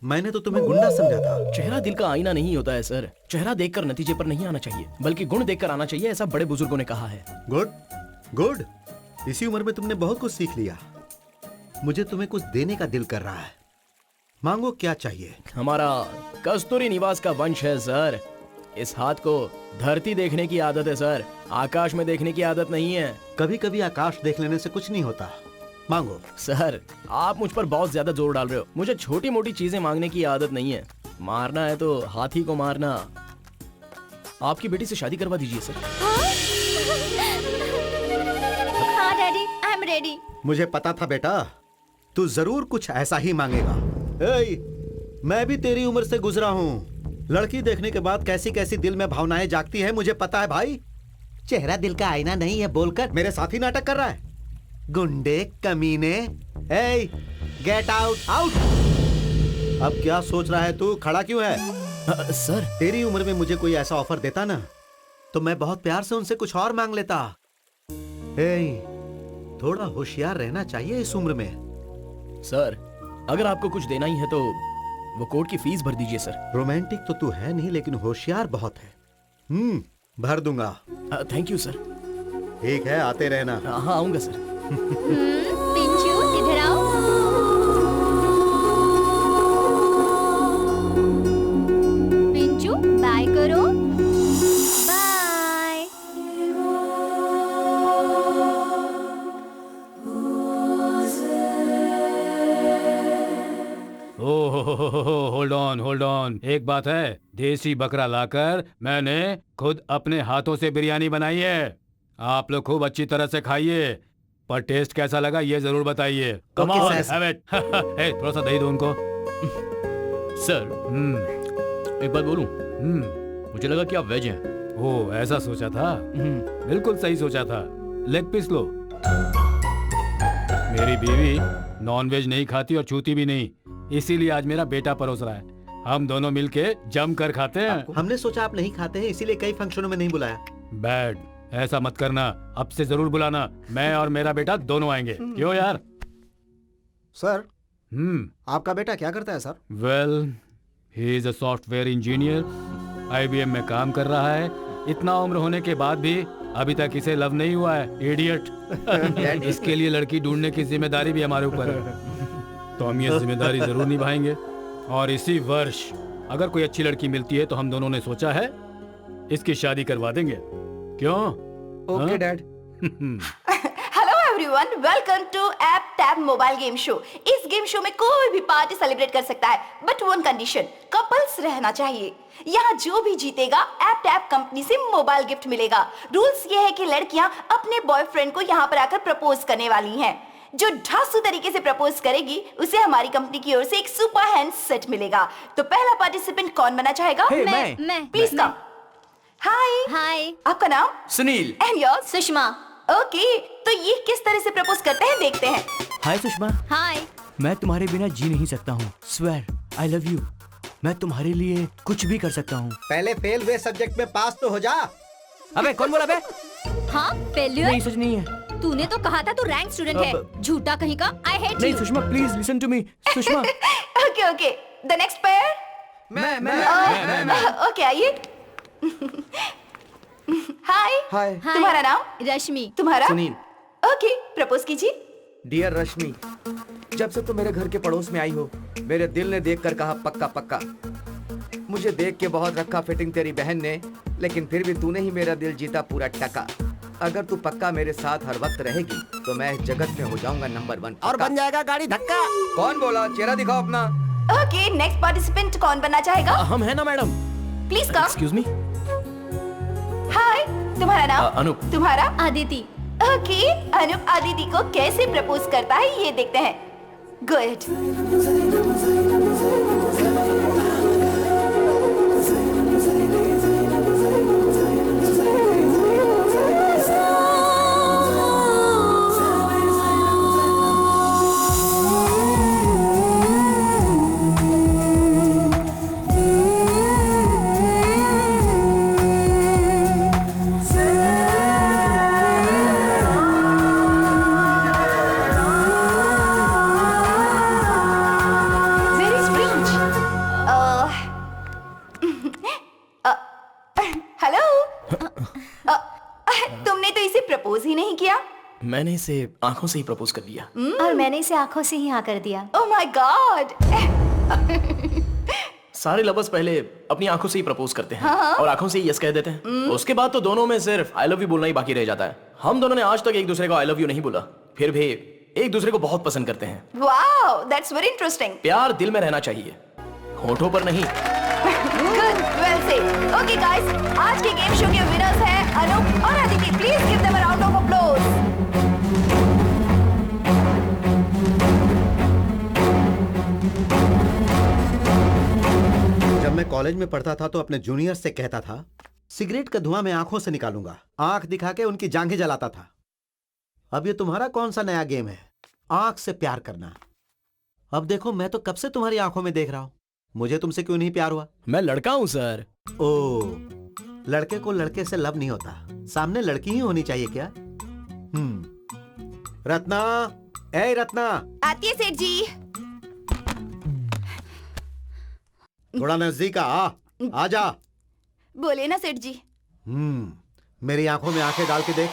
मैंने तो तुम्हें गुंडा समझा था। चेहरा दिल का आईना नहीं होता है सर, चेहरा देखकर नतीजे पर नहीं आना चाहिए, बल्कि गुण देखकर आना चाहिए, ऐसा बड़े बुजुर्गों ने कहा है। गुड गुड, इसी उम्र में तुमने बहुत कुछ सीख लिया। मुझे तुम्हें कुछ देने का दिल कर रहा है, मांगो क्या चाहिए। हमारा कस्तूरी निवास का वंश है सर, इस हाथ को धरती देखने की आदत है सर, आकाश में देखने की आदत नहीं है। कभी कभी आकाश देख लेने से कुछ नहीं होता, मांगो। सर आप मुझ पर बहुत ज्यादा जोर डाल रहे हो, मुझे छोटी मोटी चीजें मांगने की आदत नहीं है, मारना है तो हाथी को मारना। आपकी बेटी से शादी करवा दीजिए सर। हाँ डैडी, आई एम रेडी। मुझे पता था बेटा, तू जरूर कुछ ऐसा ही मांगेगा। ए, मैं भी तेरी उम्र से गुजरा हूँ। लड़की देखने के बाद कैसी कैसी दिल में भावनाएं जागती है मुझे पता है भाई। चेहरा दिल का आईना नहीं है बोलकर मेरे साथ ही नाटक कर रहा है। गुंडे कमीने, ए, गेट आउट आउट। अब क्या सोच रहा है तू, खड़ा क्यों है? सर तेरी उम्र में मुझे कोई ऐसा ऑफर देता ना तो मैं बहुत प्यार से उनसे कुछ और मांग लेता। ए, थोड़ा होशियार रहना चाहिए इस उम्र में। सर अगर आपको कुछ देना ही है तो वो कोर्ट की फीस भर दीजिए सर। रोमांटिक तो तू है नहीं लेकिन होशियार बहुत है। भर दूंगा। Thank you sir. ठीक है, आते रहना। हाँ आऊंगा सर। पिंचू इधर आओ। Pinchu bye down. एक बात है, देसी बकरा लाकर मैंने खुद अपने हाथों से बिरयानी बनाई है। आप लोग खूब अच्छी तरह से खाइए, पर टेस्ट कैसा लगा ये जरूर बताइए। Come Okay, on, sir. Have it. ए, थोड़ा सा दही दो उनको। सर एक बात बोलूं, मुझे लगा कि आप वेज हैं। ओ, ऐसा सोचा था? बिल्कुल सही सोचा था। लेग पीस लो। मेरी बीवी नॉन वेज नहीं खाती और छूती भी नहीं, इसीलिए आज मेरा बेटा परोस रहा है। हम दोनों मिलके जम कर खाते हैं। हमने सोचा आप नहीं खाते हैं, इसीलिए कई फंक्शनों में नहीं बुलाया। बैड, ऐसा मत करना। अब से जरूर बुलाना, मैं और मेरा बेटा दोनों आएंगे। क्यों यार? सर, आपका बेटा क्या करता है sir? Well, he is a software engineer, IBM में काम कर रहा है। इतना उम्र होने के बाद भी अभी तक इसे लव नहीं हुआ है, इडियट। इसके लिए लड़की ढूंढने की जिम्मेदारी भी हमारे ऊपर है, तो हम ये जिम्मेदारी जरूर निभाएंगे। और इसी वर्ष अगर कोई अच्छी लड़की मिलती है तो हम दोनों ने सोचा है इसकी शादी करवा देंगे। क्यों? Okay dad. Hello everyone, welcome to app tab mobile game show. इस गेम शो में कोई भी पार्टी सेलिब्रेट कर सकता है, बट वन कंडीशन, कपल्स रहना चाहिए। यहाँ जो भी जीतेगा ऐप टैब कंपनी से मोबाइल गिफ्ट मिलेगा। रूल्स ये है कि लड़कियाँ अपने बॉयफ्रेंड को यहाँ पर आकर प्रपोज करने वाली हैं। जो ढांसू तरीके से प्रपोज करेगी उसे हमारी कंपनी की ओर से एक सुपर हैंड सेट मिलेगा। तो पहला पार्टिसिपेंट कौन बना चाहेगा? मैं प्लीज कम। हाय। हाय, आपका नाम? Sunil. And yours? Sushma. Okay, तो ये किस तरह से प्रपोज करते हैं देखते हैं। हाय सुषमा, हाय, मैं तुम्हारे बिना जी नहीं सकता हूँ। Swear I love you. मैं तुम्हारे लिए कुछ भी कर सकता हूँ। पहले फेल हुए सब्जेक्ट में पास तो हो जा। अबे कौन बोला बे? हाँ फेल्यूर? नहीं, सच नहीं है। तूने तो कहा था तू रैंक स्टूडेंट है, झूठा कहीं का। आई हेट नहीं you. Sushma, please listen to me. Sushma. Okay okay, the next pair. मैं ओके, आइए। हाय। हाय। तुम्हारा नाम? रश्मि। तुम्हारा? सुनील। ओके, प्रपोज कीजिए। डियर रश्मि, जब से तुम मेरे घर के पड़ोस में आई हो, मेरे दिल ने देखकर कहा पक्का पक्का। मुझे देख के बहुत रखा फिटिंग तेरी बहन ने, लेकिन फिर भी तूने ही मेरा दिल जीता पूरा टका। अगर तू पक्का मेरे साथ हर वक्त रहेगी तो मैं इस जगत में हो जाऊंगा नंबर 1 और बन जाएगा गाड़ी धक्का। कौन बोला? चेहरा दिखाओ अपना। ओके, नेक्स्ट पार्टिसिपेंट कौन बनना चाहेगा? हम है ना madam? Please come. Excuse me. Hi, तुम्हारा नाम? अनूप। तुम्हारा? आदिति। ओके, अनूप आदिति को कैसे प्रपोज करता है ये देखते हैं। गुड। Very strange. हेलो। तुमने तो इसे प्रपोज ही नहीं किया। मैंने इसे आंखों से ही प्रपोज कर लिया। और मैंने इसे आंखों से ही हाँ कर दिया। Oh my God. सारे लवर्स पहले अपनी आंखों से ही प्रपोज करते हैं और आंखों से ही यस कह देते हैं। उसके बाद तो दोनों में सिर्फ आई लव यू बोलना ही बाकी रह जाता है। हम दोनों ने आज तक एक दूसरे को आई लव यू नहीं बोला, फिर भी एक दूसरे को बहुत पसंद करते हैं। Wow, that's very interesting. प्यार दिल में रहना चाहिए, होठों पर नहीं। Good, well said. Okay guys, आज के गेम शो के विनर्स हैं अनूप और Aditi. Please give them a round of applause. जब मैं कॉलेज में पढ़ता था तो अपने जूनियर से कहता था सिगरेट का धुआं मैं आंखों से निकालूंगा, आंख दिखा के उनकी जांघें जलाता था। अब ये तुम्हारा कौन सा नया गेम है, आंख से प्यार करना? अब देखो, मैं तो कब से तुम्हारी आंखों में देख रहा हूं, मुझे तुमसे क्यों नहीं प्यार हुआ? मैं लड़का हूँ सर। ओ, लड़के को लड़के से लव नहीं होता, सामने लड़की ही होनी चाहिए क्या? रत्ना, ए रत्ना, आती है सेठ जी। थोड़ा नजदीक आ जा। बोले ना सेठ जी। मेरी आंखों में आंखें डाल के देख।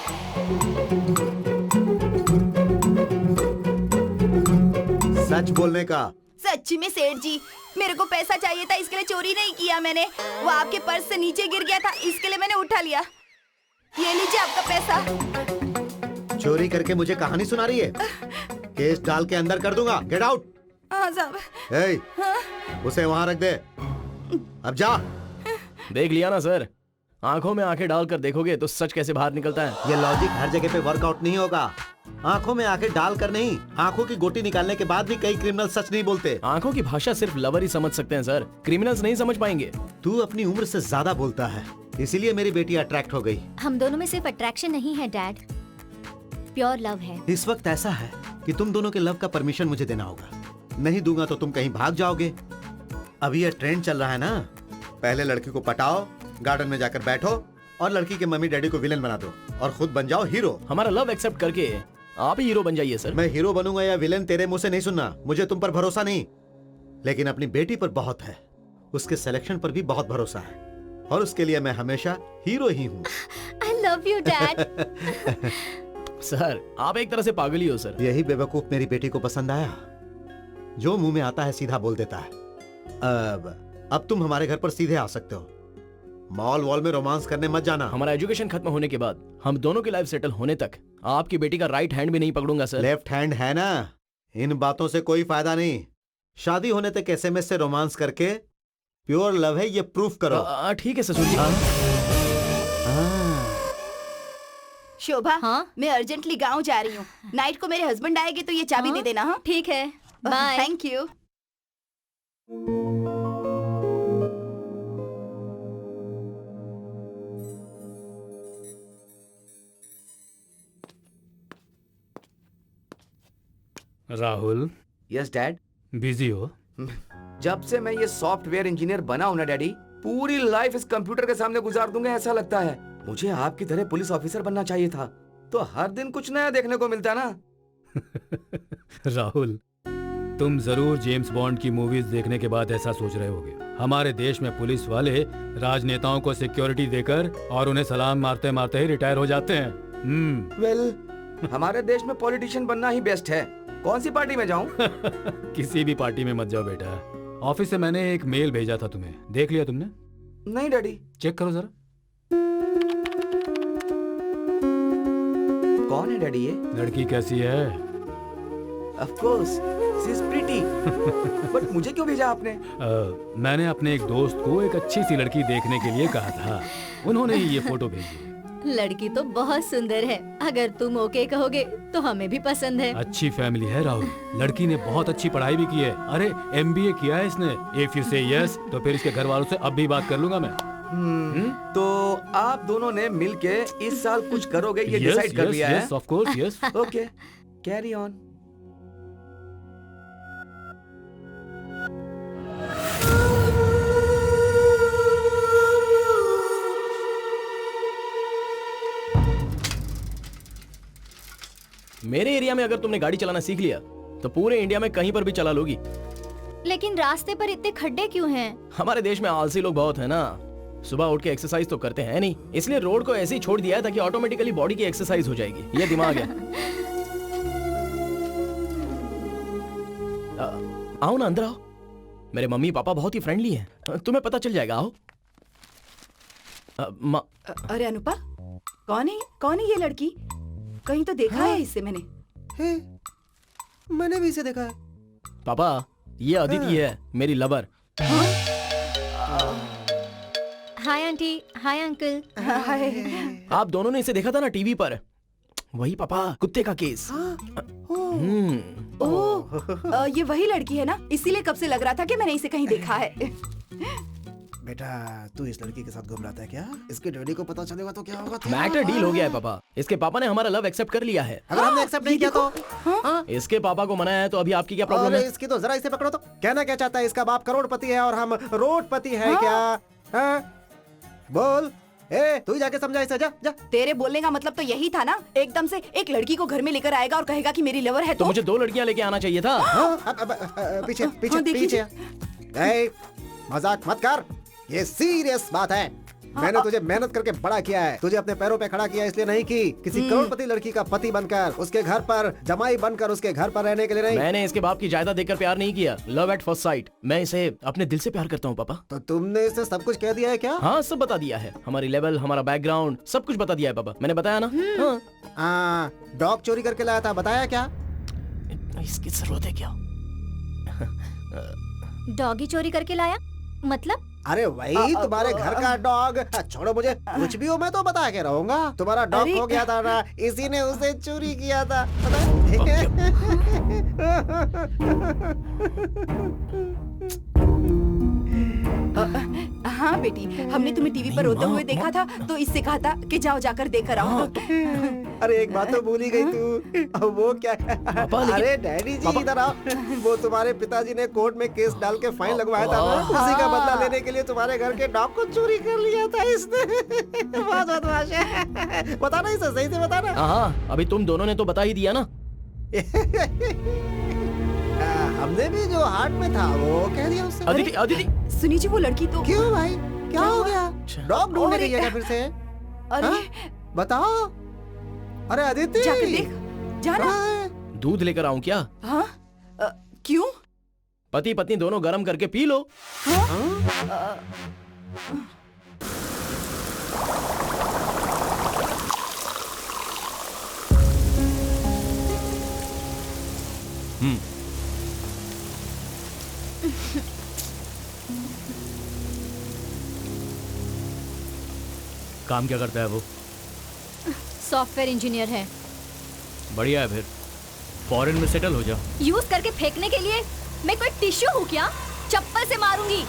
सच बोलने का। सच्ची में सेठ जी, मेरे को पैसा चाहिए था, इसके लिए चोरी नहीं किया मैंने। वो आपके पर्स से नीचे गिर गया था, इसके लिए मैंने उठा लिया। ये लीजिए आपका पैसा। चोरी करके मुझे कहानी सुना रही है? केस डाल के अंदर कर दूंगा। Get out. हाँ साहब। उसे वहां रख दे। अब जा। देख लिया ना सर, आंखों में आंखें डालकर देखोगे तो सच कैसे बाहर निकलता है। ये लॉजिक हर जगह पे वर्कआउट नहीं होगा। आंखों में आंखें डालकर नहीं, आंखों की गोटी निकालने के बाद भी कई क्रिमिनल सच नहीं बोलते। आंखों की भाषा सिर्फ लवर ही समझ सकते हैं सर, क्रिमिनल्स नहीं समझ पाएंगे। तू अपनी उम्र से ज्यादा बोलता है, इसीलिए मेरी बेटी अट्रैक्ट हो गई। हम दोनों में सिर्फ अट्रैक्शन नहीं है डैड, प्योर लव है। इस वक्त ऐसा है कि तुम दोनों के लव का परमिशन मुझे देना होगा, नहीं दूंगा तो तुम कहीं भाग जाओगे। अभी ये ट्रेंड चल रहा है ना, पहले लड़की को पटाओ, गार्डन में जाकर बैठो और लड़की के मम्मी डैडी को विलेन बना दो और खुद बन जाओ हीरो। हमारा लव एक्सेप्ट करके आप ही हीरो बन जाइए सर। मैं हीरो बनूंगा या विलेन तेरे मुंह से नहीं सुनना, मुझे तुम पर भरोसा नहीं, लेकिन अपनी बेटी पर बहुत है, उसके सिलेक्शन पर भी बहुत भरोसा है और उसके लिए मैं हमेशा हीरो ही हूँ। आई लव यू डैड। सर आप एक तरह से पागल ही हो सर। यही बेवकूफ मेरी बेटी को पसंद आया, जो मुंह में आता है सीधा बोल देता है। अब तुम हमारे घर पर सीधे आ सकते हो, मॉल वॉल में रोमांस करने मत जाना। हमारा एजुकेशन खत्म होने के बाद हम दोनों की लाइफ सेटल होने तक आपकी बेटी का राइट हैंड भी नहीं पकड़ूंगा सर। लेफ्ट हैंड है ना, इन बातों से कोई फायदा नहीं। शादी होने तक एसएमएस से रोमांस करके प्योर लव है ये प्रूफ करो। ठीक है ससुर जी। शोभा, हाँ? मैं अर्जेंटली गांव जा रही हूँ। नाइट को मेरे हस्बैंड आएंगे तो ये चाबी दे देना। हाँ ठीक है, bye. Thank you. Rahul, yes dad. Busy हो? जब से मैं ये सॉफ्टवेयर इंजीनियर बना हूं ना डैडी, पूरी लाइफ इस कंप्यूटर के सामने गुजार दूंगा ऐसा लगता है। मुझे आपकी तरह पुलिस ऑफिसर बनना चाहिए था, तो हर दिन कुछ नया देखने को मिलता ना। राहुल, तुम जरूर जेम्स बॉन्ड की मूवीज देखने के बाद ऐसा सोच रहे होगे। हमारे देश में पुलिस वाले राजनेताओं को सिक्योरिटी देकर और उन्हें सलाम मारते मारते ही रिटायर हो जाते हैं। वेल, हमारे देश में पॉलिटिशियन बनना ही बेस्ट है। कौन सी पार्टी में जाऊं? किसी भी पार्टी में मत जाओ बेटा। ऑफिस से मैंने एक मेल भेजा था तुम्हें, देख लिया तुमने? नहीं डैडी। चेक करो जरा। कौन है डैडी ये? लड़की कैसी है? Of course, she is pretty. But मुझे क्यों भेजा आपने? मैंने अपने एक दोस्त को एक अच्छी सी लड़की देखने के लिए कहा था, उन्होंने ही ये फोटो भेजी। लड़की तो बहुत सुंदर है, अगर तुम ओके कहोगे तो हमें भी पसंद है। अच्छी फैमिली है राहुल, लड़की ने बहुत अच्छी पढ़ाई भी की है। अरे MBA किया है इसने। इफ यू से यस तो फिर इसके घर वालों से अब भी बात कर लूंगा मैं। तो आप दोनों ने मिलके इस साल कुछ करोगे ये डिसाइड कर लिया है? Yes, of course, yes. Okay, carry on. मेरे एरिया में अगर तुमने गाड़ी चलाना सीख लिया तो पूरे इंडिया में कहीं पर भी चला लोगी। लेकिन रास्ते पर इतने खड्डे क्यों हैं? हमारे देश में आलसी लोग बहुत है ना, सुबह उठ के एक्सरसाइज तो करते हैं नहीं, इसलिए रोड को ऐसे ही छोड़ दिया है ताकि ऑटोमेटिकली बॉडी की एक्सरसाइज हो जाएगी। ये दिमाग है। आओ ना, अंदर आओ। मेरे मम्मी पापा बहुत ही फ्रेंडली हैं, तुम्हें पता चल जाएगा। आओ। अरे अनुपा, कौन है ये लड़की? कहीं तो देखा है इसे मैंने। मैंने भी इसे देखा है। पापा, ये अदिति है, मेरी lover. Hi aunty, hi uncle. Hi. आप दोनों ने इसे देखा था ना टीवी पर? वही पापा, कुत्ते का केस। ओह, ये वही लड़की है ना, इसीलिए कब से लग रहा था कि मैंने इसे कहीं देखा है। बेटा, तू इस लड़की के साथ घूम रहा था क्या? इसके डैडी को पता चलेगा तो क्या होगा? मैटर डील हो गया है पापा। इसके पापा ने हमारा लव एक्सेप्ट कर लिया है। अगर हमने एक्सेप्ट नहीं किया तो? इसके पापा को मनाया है तो अभी आपकी क्या प्रॉब्लम है? इसकी तो जरा इसे पकड़ो तो। कहना क्या चाहता है? इसका बाप करोड़पति है और हम रोडपति है क्या? बोल, तू ही जाके समझा इसे। जा जा। तेरे बोलने का मतलब तो यही था ना, एकदम से एक लड़की को घर में लेकर आएगा और कहेगा कि मेरी लवर है तो मुझे 2 लड़कियां लेके आना चाहिए था। पीछे पीछे पीछे। मजाक मत कर, ये सीरियस बात है। मैंने तुझे मेहनत करके बड़ा किया है, तुझे अपने पैरों पे खड़ा किया इसलिए नहीं कि किसी करोड़पति लड़की का पति बनकर, उसके घर पर जमाई बनकर, उसके घर पर रहने के लिए नहीं। मैंने इसके बाप की जायदाद देखकर प्यार नहीं किया, लव एट फर्स्ट साइट। मैं इसे अपने दिल से प्यार करता हूँ पापा। तो तुमने इसे सब कुछ कह दिया है क्या? हाँ, सब बता दिया है, हमारी लेवल, हमारा बैकग्राउंड, सब कुछ बता दिया है पापा। मैंने बताया ना। हाँ, डॉग चोरी करके लाया था, बताया क्या? इसकी जरूरत है क्या? डॉगी चोरी करके लाया मतलब? अरे वही तुम्हारे घर का डॉग। छोड़ो मुझे, कुछ भी हो मैं तो बता के रहूंगा। तुम्हारा डॉग अरे- खो गया था ना, इसी ने उसे चोरी किया था। हाँ बेटी, हमने तुम्हें टीवी पर रोते हुए देखा था तो इससे कहा था कि जाओ जाकर देकर आओ। अरे एक बात तो भूल ही गई तू। अब वो क्या? अरे डैडी जी इधर आओ। वो तुम्हारे पिताजी ने कोर्ट में केस डाल के फाइन लगवाया था ना, उसी का बदला लेने के लिए तुम्हारे घर के डॉग को चोरी कर लिया था इसने। बहुत बदमाश है। बता ना इसे, सही से बता ना। हाँ, अभी तुम दोनों ने तो बता ही दिया ना। हमने भी जो हार्ट में था वो कह दिया उससे। अदिति, अदिति, सुनी जी, वो लड़की तो क्यों भाई, क्या हो गया? डॉग ढूंढने अरे- गई है क्या फिर से? अरे हाँ? बताओ। अरे अदिति, जाकर देख, जाना। हाँ। दूध लेकर आऊं क्या? हाँ? क्यों? पति पत्नी दोनों गरम करके पी लो। काम क्या करता है वो? सॉफ्टवेयर इंजीनियर है। बढ़िया है, फिर फॉरेन में सेटल हो जा। यूज करके फेंकने के लिए मैं कोई टिश्यू हूँ क्या? चप्पल से मारूंगी।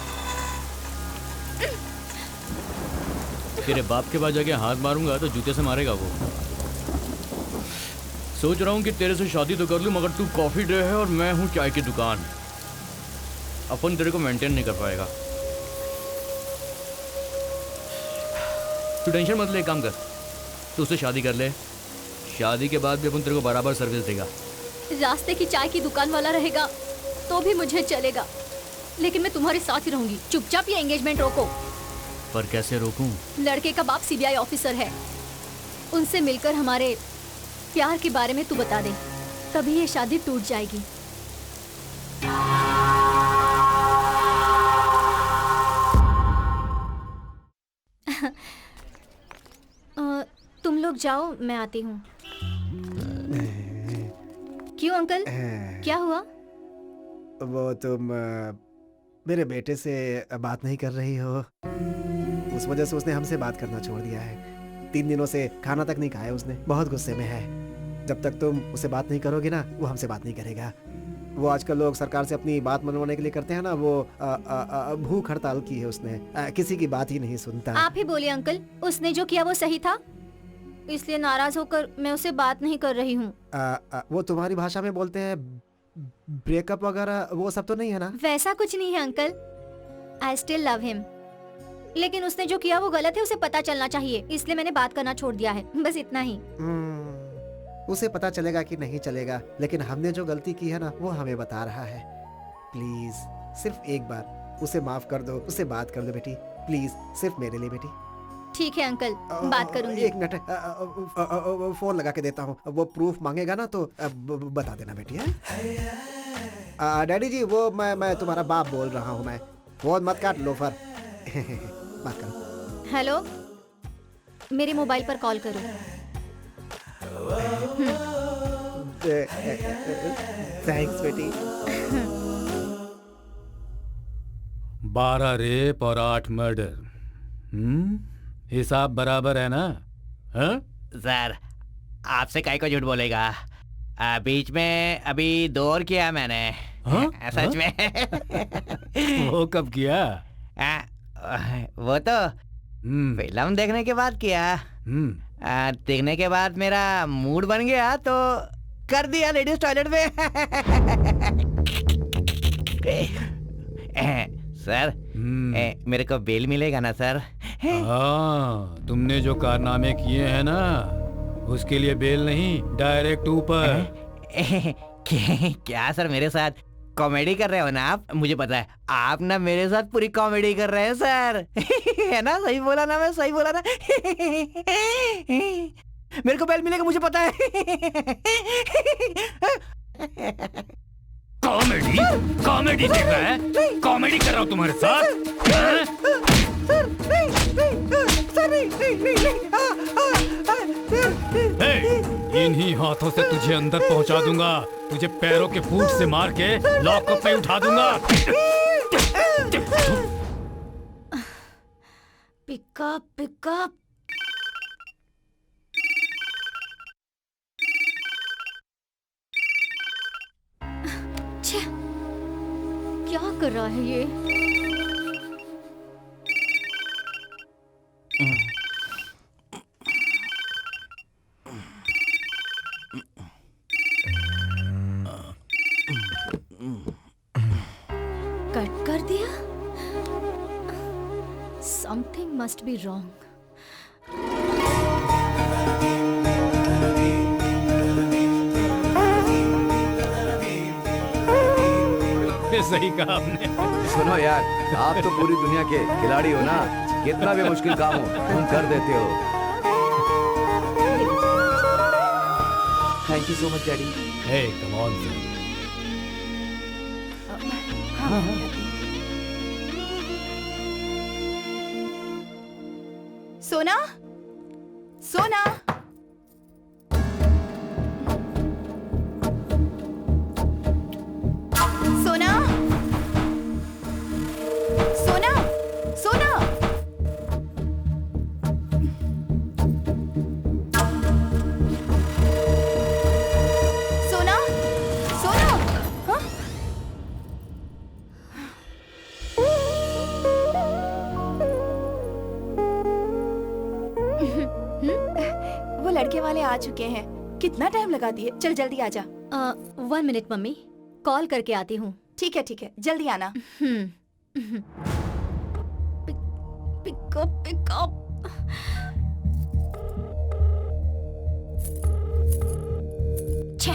तेरे बाप के पास जाके हाथ मारूंगा तो जूते से मारेगा वो। सोच रहा हूँ कि तेरे से शादी तो कर लूँ, मगर तू कॉफी डे है और मैं हूँ चाय की दुकान। अपन तेरे को मेंटेन नहीं कर पाएगा। तू टेंशन मत ले, एक काम कर, तू उससे शादी कर ले। शादी के बाद भी अपन तेरे को बराबर सर्विस देगा। रास्ते की चाय की दुकान वाला रहेगा तो भी मुझे चलेगा, लेकिन मैं तुम्हारे साथ ही रहूंगी। चुपचाप ये एंगेजमेंट रोको। पर कैसे रोकूं? लड़के का बाप सीबीआई ऑफिसर है, उनसे मिलकर हमारे प्यार के बारे में तू बता दे, तभी ये शादी टूट जाएगी। तुम लोग जाओ, मैं आती हूँ। क्यों अंकल, क्या हुआ? वो तुम मेरे बेटे से बात नहीं कर रही हो, उस वजह से उसने हमसे बात करना छोड़ दिया है। 3 दिनों से खाना तक नहीं खाया उसने, बहुत गुस्से में है। जब तक तुम उससे बात नहीं करोगे ना, वो हमसे बात नहीं करेगा। वो आजकल लोग सरकार से अपनी बात मनवाने के लिए करते हैं ना, वो भूख हड़ताल की है उसने। किसी की बात ही नहीं सुनता। आप ही बोलिए अंकल, उसने जो किया वो सही था, इसलिए नाराज होकर मैं उससे बात नहीं कर रही हूँ। वो तुम्हारी भाषा में बोलते हैं ब्रेकअप वगैरह, वो सब तो नहीं है ना? वैसा कुछ नहीं है uncle, I still love him, लेकिन उसने जो किया वो गलत है, उसे पता चलना चाहिए, इसलिए मैंने बात करना छोड़ दिया है, बस इतना ही। उसे पता चलेगा कि नहीं चलेगा, लेकिन हमने जो गलती की है ना, वो हमें बता रहा है। प्लीज सिर्फ एक बार उसे माफ कर दो, उससे बात कर दो बेटी, प्लीज, सिर्फ मेरे लिए बेटी। ठीक है अंकल, बात करूंगी। 1 मिनट, फोन लगा के देता हूँ। वो प्रूफ मांगेगा ना तो बता देना बेटी। डैडी जी, वो मैं तुम्हारा बाप बोल रहा हूँ। मैं फोन मत काट, लोफर। बात करो। हेलो, मेरे मोबाइल पर कॉल करो। थैंक्स बेटी। 12 रेप और 8 मर्डर। हिसाब बराबर है ना? हाँ? सर, आपसे काहे को झूठ बोलेगा? बीच में अभी 2 और किया मैंने। हाँ? सच में। वो कब किया? वो तो फिल्म देखने के बाद किया। देखने के बाद मेरा मूड बन गया तो कर दिया लेडीज टॉयलेट में। सर, मेरे को बेल मिलेगा ना सर? हाँ, तुमने जो कारनामे किए हैं ना, उसके लिए बेल नहीं, डायरेक्ट ऊपर। क्या सर, मेरे साथ कॉमेडी कर रहे हो ना आप? मुझे पता है आप ना मेरे साथ पूरी कॉमेडी कर रहे हैं सर। है ना? सही बोला ना मैं? सही बोला ना? मेरे को बेल मिलेगा, मुझे पता है। कॉमेडी? कॉमेडी देख रहा है? कॉमेडी कर रहा हूँ तुम्हारे साथ? इन्हीं हाथों से तुझे अंदर पहुंचा दूंगा, तुझे पैरों के फूट से मार के लॉकअप में उठा दूंगा। Pickup pickup. क्या कर रहा है ये? कट कर दिया? Something must be wrong. ये सही कहा आपने। सुनो यार, आप तो पूरी दुनिया के खिलाड़ी हो ना, कितना भी मुश्किल काम हो तुम कर देते हो। Thank you so much daddy. Hey, come on, son. सोना, सोना, सोना, सोना, सोना। सोना, सोना, हाँ? वो लड़के वाले आ चुके हैं। कितना टाइम लगा दिए? चल जल्दी आजा। 1 मिनट मम्मी, कॉल करके आती हूँ। ठीक है, जल्दी आना। Pickup pickup. छे।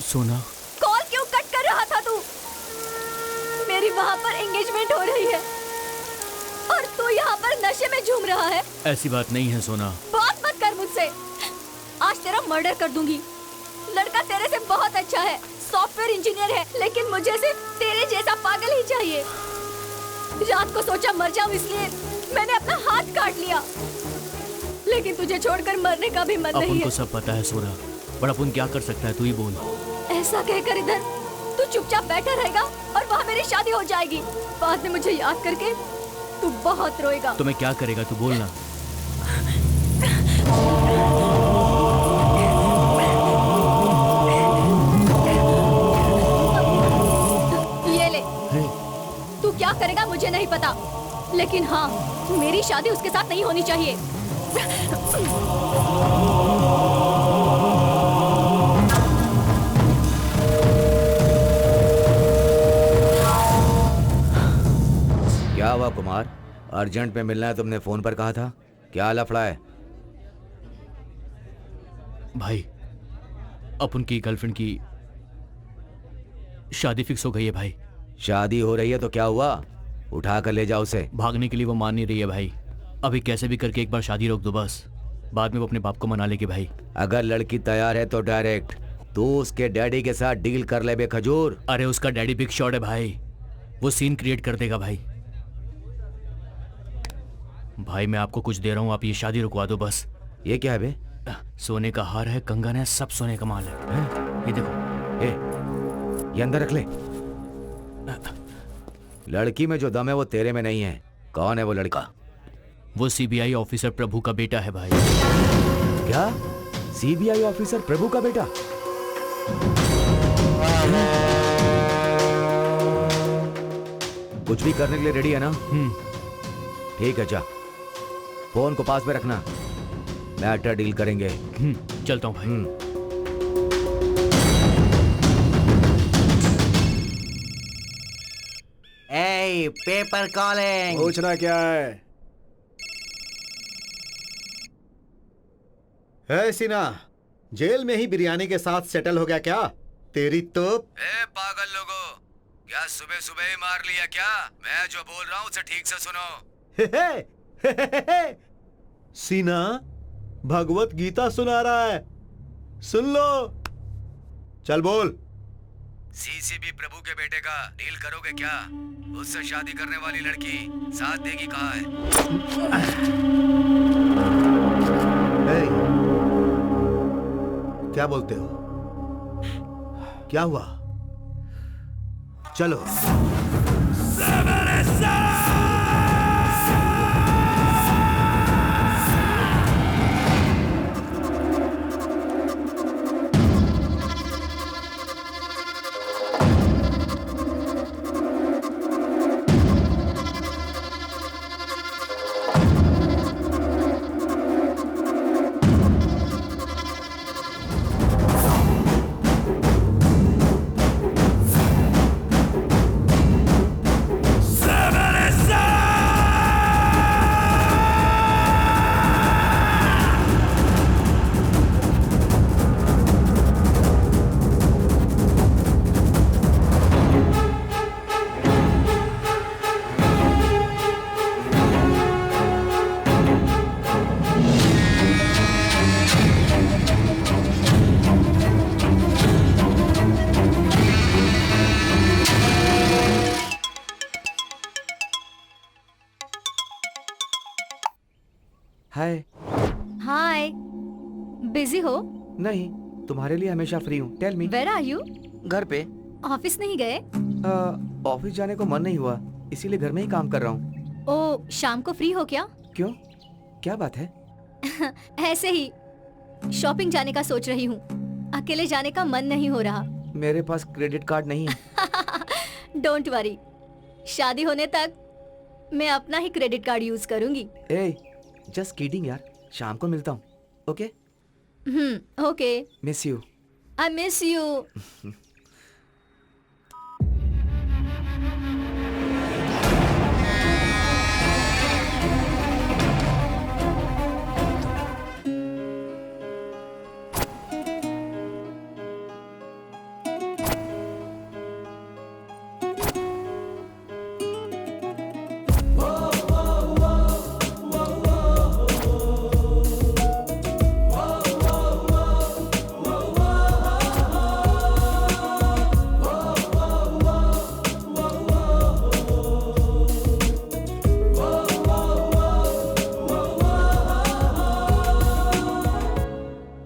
सोना, कॉल क्यों कट कर रहा था तू? मेरी वहाँ पर एंगेजमेंट हो रही है और तू यहाँ पर नशे में झूम रहा है। ऐसी बात नहीं है सोना। बात मत कर मुझसे, आज तेरा मर्डर कर दूंगी। लड़का तेरे से बहुत अच्छा है, सॉफ्टवेयर इंजीनियर है, लेकिन मुझे सिर्फ तेरे जैसा पागल ही चाहिए। रात को सोचा मर जाऊं, इसलिए मैंने अपना हाथ काट लिया, लेकिन तुझे छोड़कर मरने का भी मन नहीं अपन है। को सब पता है सोना, पर अपन क्या कर सकता है, तू ही बोल। ऐसा कहकर इधर तू चुपचाप बैठा रहेगा और वहाँ मेरी शादी हो जाएगी। बाद में मुझे याद करके तू बहुत रोएगा। तो मैं क्या करेगा, तू बोलना। ये ले। तू क्या करेगा मुझे नहीं पता, लेकिन हाँ, मेरी शादी उसके साथ नहीं होनी चाहिए। क्या हुआ कुमार? अर्जेंट में मिलना है तुमने फोन पर कहा था, क्या लफड़ा है? भाई, अपन की गर्लफ्रेंड की शादी फिक्स हो गई है भाई। शादी हो रही है तो क्या हुआ? उठा कर ले जाओ उसे। भागने के लिए वो मान नहीं रही है भाई। अभी कैसे भी करके एक बार शादी रोक दो बस, बाद में वो अपने बाप को मना लेगी भाई। अगर लड़की तैयार है तो डायरेक्ट तू उसके डैडी के साथ डील कर ले बे खजूर। अरे उसका डैडी बिग शॉट है भाई, वो सीन क्रिएट कर देगा भाई। भाई मैं आपको कुछ दे रहा हूँ, आप ये शादी रुकवा दो बस। ये क्या है बे? सोने का हार है, कंगन है, सब सोने का माल है। ये देखो। ये अंदर रख ले। लड़की में जो दम है वो तेरे में नहीं है। कौन है वो लड़का? वो सीबीआई ऑफिसर प्रभु का बेटा है भाई। क्या? सीबीआई ऑफिसर प्रभु का बेटा। कुछ भी करने के लिए रेडी है ना? ठीक है, जा फोन को पास में रखना, मैटर डील करेंगे। चलता हूँ भाई। ए, पेपर कॉलिंग। पूछना क्या है? है सीना, जेल में ही बिरयानी के साथ सेटल हो गया क्या? तेरी तो पागल लोगों, क्या सुबह सुबह ही मार लिया क्या? मैं जो बोल रहा हूँ उसे ठीक से सुनो। सीना भगवत गीता सुना रहा है, सुन लो। चल बोल। सीसीबी प्रभु के बेटे का डील करोगे क्या? उससे शादी करने वाली लड़की साथ देगी कहाँ है? क्या बोलते हो? क्या हुआ? चलो। हाय। हाय, बिजी हो? नहीं, तुम्हारे लिए हमेशा फ्री हूँ। Tell me. Where are you? घर पे। ऑफिस नहीं गए? ऑफिस जाने को मन नहीं हुआ, इसीलिए घर में ही काम कर रहा हूँ। ओ, शाम को फ्री हो क्या? क्यों, क्या बात है? ऐसे ही शॉपिंग जाने का सोच रही हूँ, अकेले जाने का मन नहीं हो रहा। मेरे पास क्रेडिट कार्ड नहीं है। डोंट वरी, शादी होने तक मैं अपना ही क्रेडिट कार्ड यूज करूंगी। जस्ट किडिंग यार, शाम को मिलता हूँ। Okay? Okay. Miss you. I miss you.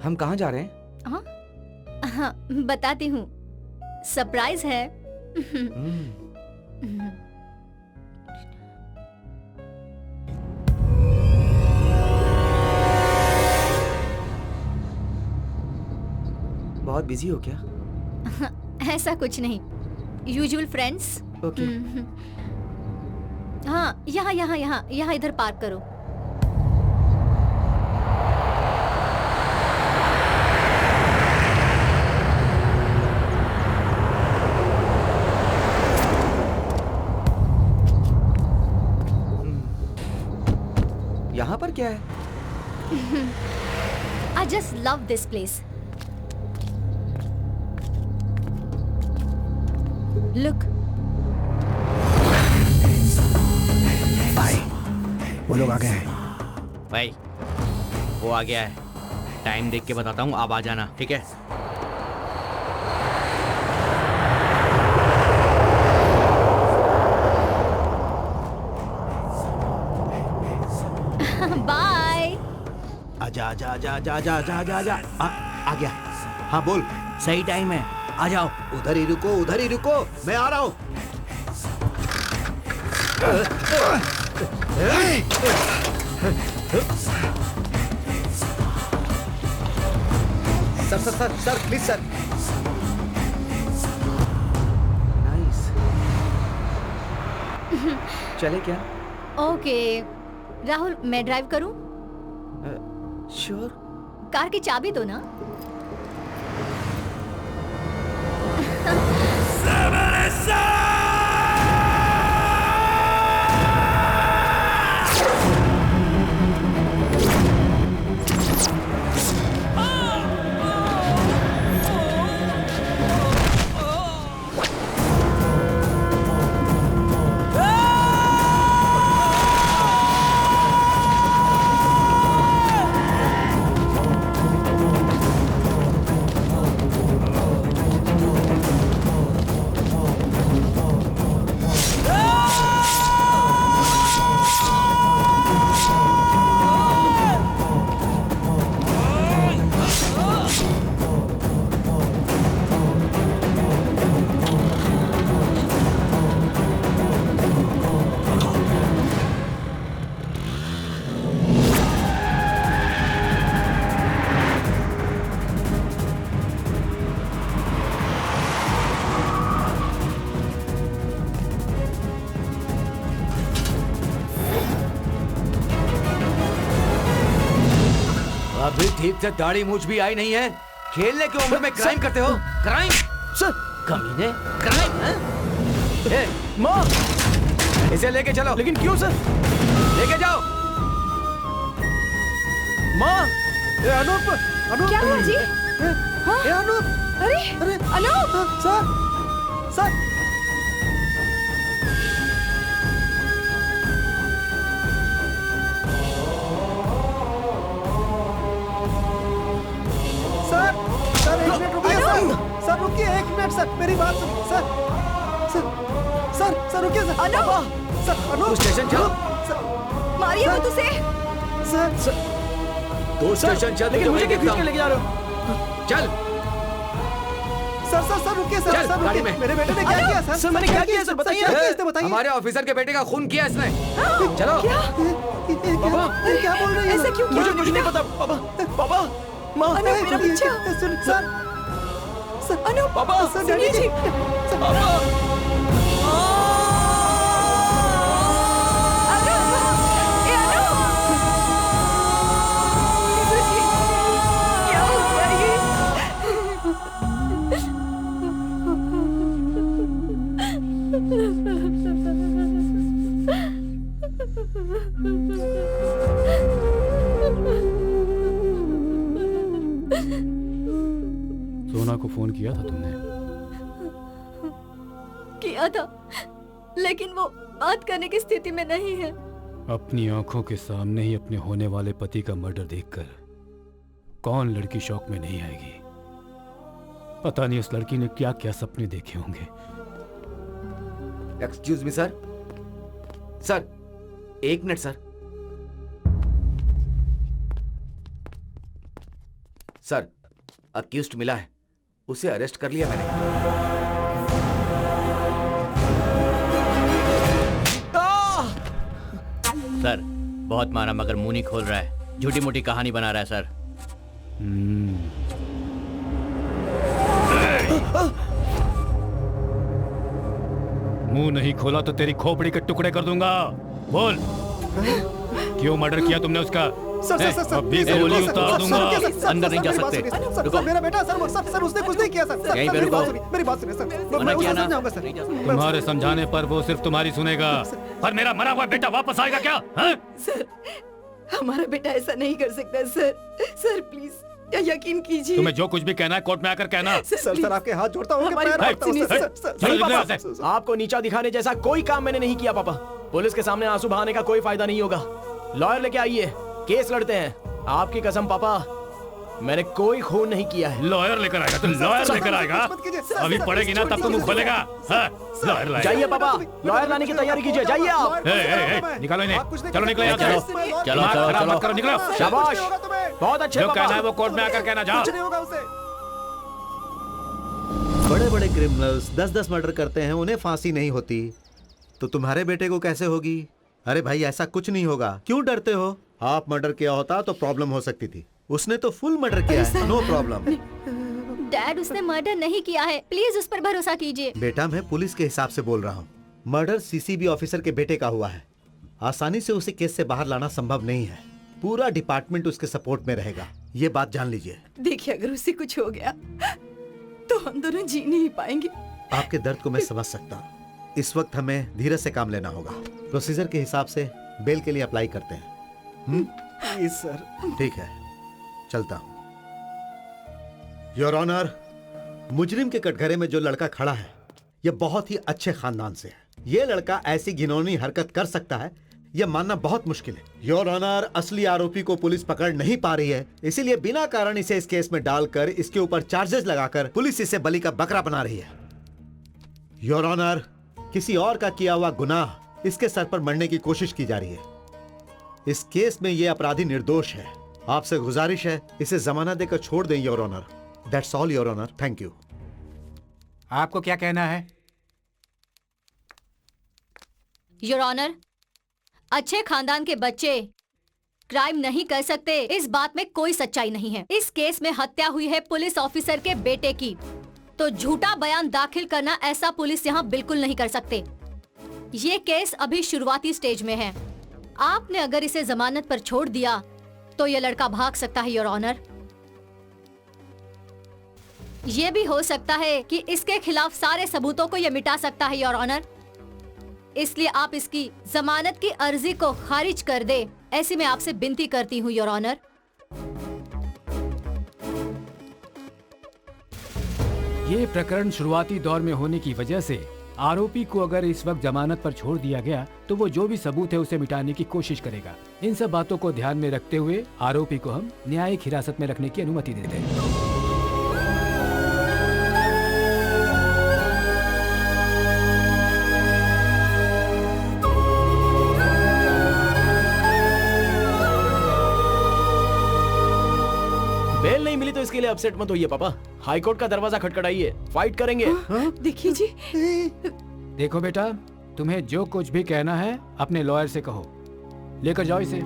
हम कहाँ जा रहे हैं? हाँ, बताती हूँ, सरप्राइज है। बहुत बिजी हो क्या? ऐसा कुछ नहीं, यूजुअल फ्रेंड्स। ओके। हाँ, यहाँ यहाँ यहाँ यहाँ इधर पार्क करो। यहाँ पर क्या है? I just love this place. Look. भाई, वो लोग आ गए हैं। भाई, वो आ गया है। टाइम देख के बताता हूँ, आप आ जाना, ठीक है? बाय। आजा आजा आजा आजा आजा आजा आजा आजा। आ गया। हाँ बोल। सही टाइम है, आ जाओ। उधर ही रुको, उधर ही रुको, मैं आ रहा हूँ। Sir sir sir sir please sir. Nice. चले क्या? ओके राहुल, मैं ड्राइव करूं? श्योर। कार की चाबी दो ना। अभी ठीक से दाढ़ी मूछ भी आई नहीं है, खेलने की उम्र में क्राइम करते हो? क्राइम सर, कमीने, क्राइम हैं? माँ, इसे लेके चलो। लेकिन क्यों सर? लेके जाओ। माँ, अनूप, अनूप, क्या हुआ जी? अनूप, अरे अरे Anoop, sir, sir, sir, sir एक मिनट रुकिए सर, सर रुकिए एक मिनट सर, मेरी बात सुनिए सर, सर, सर, सर रुकिए sir, Anoop, sir Anoop, station चलो। सर, मारिए मत उसे। सर, तो स्टेशन चल। लेकिन मुझे क्यों खींच के लेके जा रहे हो? चल। सर, सर, सर रुकिए सर, चल, सर गाड़ी रुकिए, में। मेरे बेटे ने क्या किया सर? सर, मैंने क्या किया सर? बताइए। क्या किया इसने बताइए? हमारे ऑफिसर के बेटे का खून किया इसने। चलो। पापा, क्या बोल रही है? ऐसा क्यों किया? मुझे कुछ नहीं पता। पापा, पापा, माँ, अनूप मेरा बच्चा। सुन सर, सर अनूप, पापा, सर सुनिए जी। पापा, ए अनूप, क्या हो गया ये? सोना को फोन किया था तुमने? किया था, लेकिन वो बात करने की स्थिति में नहीं है। अपनी आंखों के सामने ही अपने होने वाले पति का मर्डर देखकर कौन लड़की शौक में नहीं आएगी? पता नहीं उस लड़की ने क्या क्या सपने देखे होंगे। एक्सक्यूज मी सर, सर एक मिनट सर। सर, अक्यूज्ड मिला है, उसे अरेस्ट कर लिया मैंने। सर बहुत मारा मगर मुंह नहीं खोल रहा है, झूठी मोटी कहानी बना रहा है सर। मुंह नहीं खोला तो तेरी खोपड़ी के टुकड़े कर दूंगा। बोल, क्यों मर्डर किया तुमने उसका? सर, सर, सर, सर, अभी सर, गोली सर, उतार सर, दूंगा। सर, सर, सर, अंदर सर, नहीं जा मेरी बात सकते। सुनिए, सर, रुको। सर, मेरा बेटा सर, सर, उसने कुछ नहीं किया सर, सर, यहीं पे मेरी रुको। बात सुनिए, मेरी बात सुनिए सर, मना मैं किया उसे ना? समझाऊंगा सर, नहीं जा सकते। तुम्हारे समझाने पर वो सिर्फ तुम्हारी सुनेगा, पर मेरा मरा हुआ बेटा वापस आएगा क्या? हाँ? सर, हमारा बेटा ऐसा नहीं कर सकता सर। सर प्लीज यकीन कीजिए। तुम्हें जो कुछ भी कहना है कोर्ट में आकर कहना। सर, सर, आपके हाथ जोड़ता हूँ, हमारी पैर बात पकड़ता हूँ, सुनिए, सर, सर। सर, चलो, सर, निकलो सर, यहाँ से। आपको नीचा दिखाने जैसा कोई काम मैंने नहीं किया पापा। पुलिस के सामने आंसू बहाने का कोई फायदा नहीं होगा। लॉयर लेके आइए, केस लड़ते हैं। आपकी कसम पापा, मैंने कोई खून नहीं किया है। लॉयर लेकर आएगा तो लॉयर लेकर आएगा। अभी पड़ेगी ना तब तो मुंह खोलेगा। हाँ, लॉयर लाएगा। जाइए पापा, लॉयर लाने की तैयारी कीजिए। जाइए आप। निकालो इन्हें, चलो निकलो यहाँ से। चलो, चलो, दिमाग खराब चलो। मत करो, निकलो। शाबाश, बहुत अच्छे जो कहना है पापा। वो कोर्ट में आकर कहना। जाओ। कुछ नहीं होगा उसे। बड़े बड़े क्रिमिनल्स 10-10 मर्डर करते हैं, उन्हें फांसी नहीं होती, तो तुम्हारे बेटे को कैसे होगी? अरे भाई ऐसा कुछ नहीं होगा, क्यों डरते हो? आप मर्डर किया होता तो प्रॉब्लम हो सकती थी। उसने तो फुल मर्डर किया है, नो प्रॉब्लम। डैड, उसने मर्डर नहीं किया है, प्लीज उस पर भरोसा कीजिए। बेटा, मैं पुलिस के हिसाब से बोल रहा हूँ। मर्डर सीसीबी ऑफिसर के बेटे का हुआ है। आसानी से उसे केस से बाहर लाना संभव नहीं है। पूरा डिपार्टमेंट उसके सपोर्ट में रहेगा, ये बात जान लीजिए। देखिए, अगर उसे कुछ हो गया तो हम दोनों जी नहीं पाएंगे। आपके दर्द को मैं समझ सकता हूँ। इस वक्त हमें धीरज से काम लेना होगा। प्रोसीजर के हिसाब से बेल के लिए अप्लाई करते हैं। Please sir. ठीक है, चलता हूँ। योर ऑनर, मुजरिम के कटघरे में जो लड़का खड़ा है, यह बहुत ही अच्छे खानदान से है। यह लड़का ऐसी घिनौनी हरकत कर सकता है, यह मानना बहुत मुश्किल है। योर ऑनर, असली आरोपी को पुलिस पकड़ नहीं पा रही है, इसीलिए बिना कारण इसे इस केस में डालकर इसके ऊपर चार्जेस लगाकर पुलिस इसे बलि का बकरा बना रही है। योर ऑनर, किसी और का किया हुआ गुनाह इसके सर पर मरने की कोशिश की जा रही है। इस केस में यह अपराधी निर्दोष है। आपसे गुजारिश है, इसे जमानत देकर छोड़ दें your honour. That's all your honour, thank you. आपको क्या कहना है? योर ऑनर, अच्छे खानदान के बच्चे क्राइम नहीं कर सकते, इस बात में कोई सच्चाई नहीं है। इस केस में हत्या हुई है पुलिस ऑफिसर के बेटे की, तो झूठा बयान दाखिल करना ऐसा पुलिस यहाँ बिल्कुल नहीं कर सकते। ये केस अभी शुरुआती स्टेज में है। आपने अगर इसे जमानत पर छोड़ दिया तो ये लड़का भाग सकता है योर ऑनर। ये भी हो सकता है कि इसके खिलाफ सारे सबूतों को ये मिटा सकता है योर ऑनर। इसलिए आप इसकी जमानत की अर्जी को खारिज कर दे, ऐसी मैं आपसे विनती करती हूँ योर ऑनर। ये प्रकरण शुरुआती दौर में होने की वजह से आरोपी को अगर इस वक्त जमानत पर छोड़ दिया गया तो वो जो भी सबूत है उसे मिटाने की कोशिश करेगा। इन सब बातों को ध्यान में रखते हुए आरोपी को हम न्यायिक हिरासत में रखने की अनुमति देते हैं। बेल नहीं मिली तो इसके लिए अपसेट मत होइए पापा। हाई कोर्ट का दरवाजा खटखटाइए, फाइट करेंगे। देखिए जी, देखो बेटा, तुम्हें जो कुछ भी कहना है अपने लॉयर से कहो। लेकर जाओ इसे।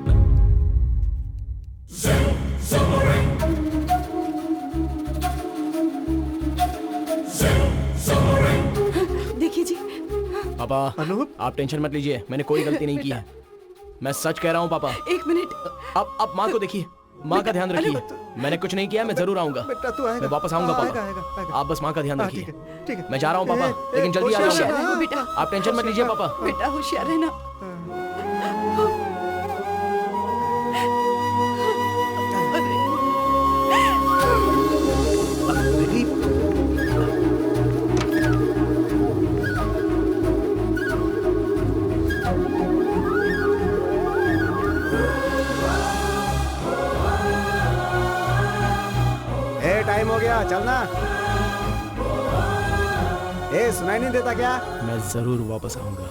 देखिए जी। पापा, आप टेंशन मत लीजिए, मैंने कोई गलती नहीं की है। मैं सच कह रहा हूँ पापा। एक मिनट। अब माँ को देखिए, माँ का ध्यान रखिए। मैंने कुछ नहीं किया, मैं जरूर आऊंगा। बेटा तू आएगा। मैं वापस आऊंगा पापा। आएगा। आप बस माँ का ध्यान रखिए। ठीक है। मैं जा रहा हूँ पापा, लेकिन जल्दी आ होशियार जाऊंगा। रहना बेटा। आप टेंशन मत लीजिए पापा। बेटा होशियार रहना। टाइम हो गया, चलना। सुनाई नहीं देता क्या? मैं जरूर वापस आऊंगा,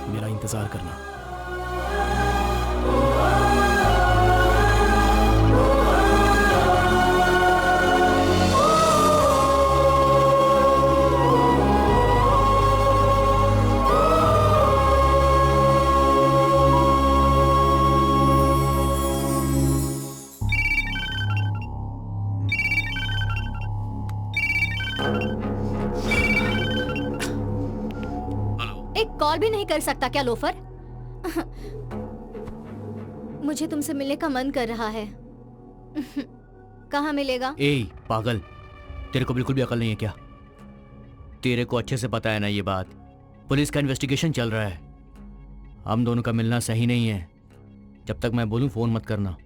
मेरा इंतजार करना। कॉल भी नहीं कर सकता क्या लोफर? मुझे तुमसे मिलने का मन कर रहा है। कहाँ मिलेगा? ए पागल, तेरे को बिल्कुल भी अकल नहीं है क्या? तेरे को अच्छे से पता है ना ये बात। पुलिस का इन्वेस्टिगेशन चल रहा है, हम दोनों का मिलना सही नहीं है। जब तक मैं बोलूं फोन मत करना,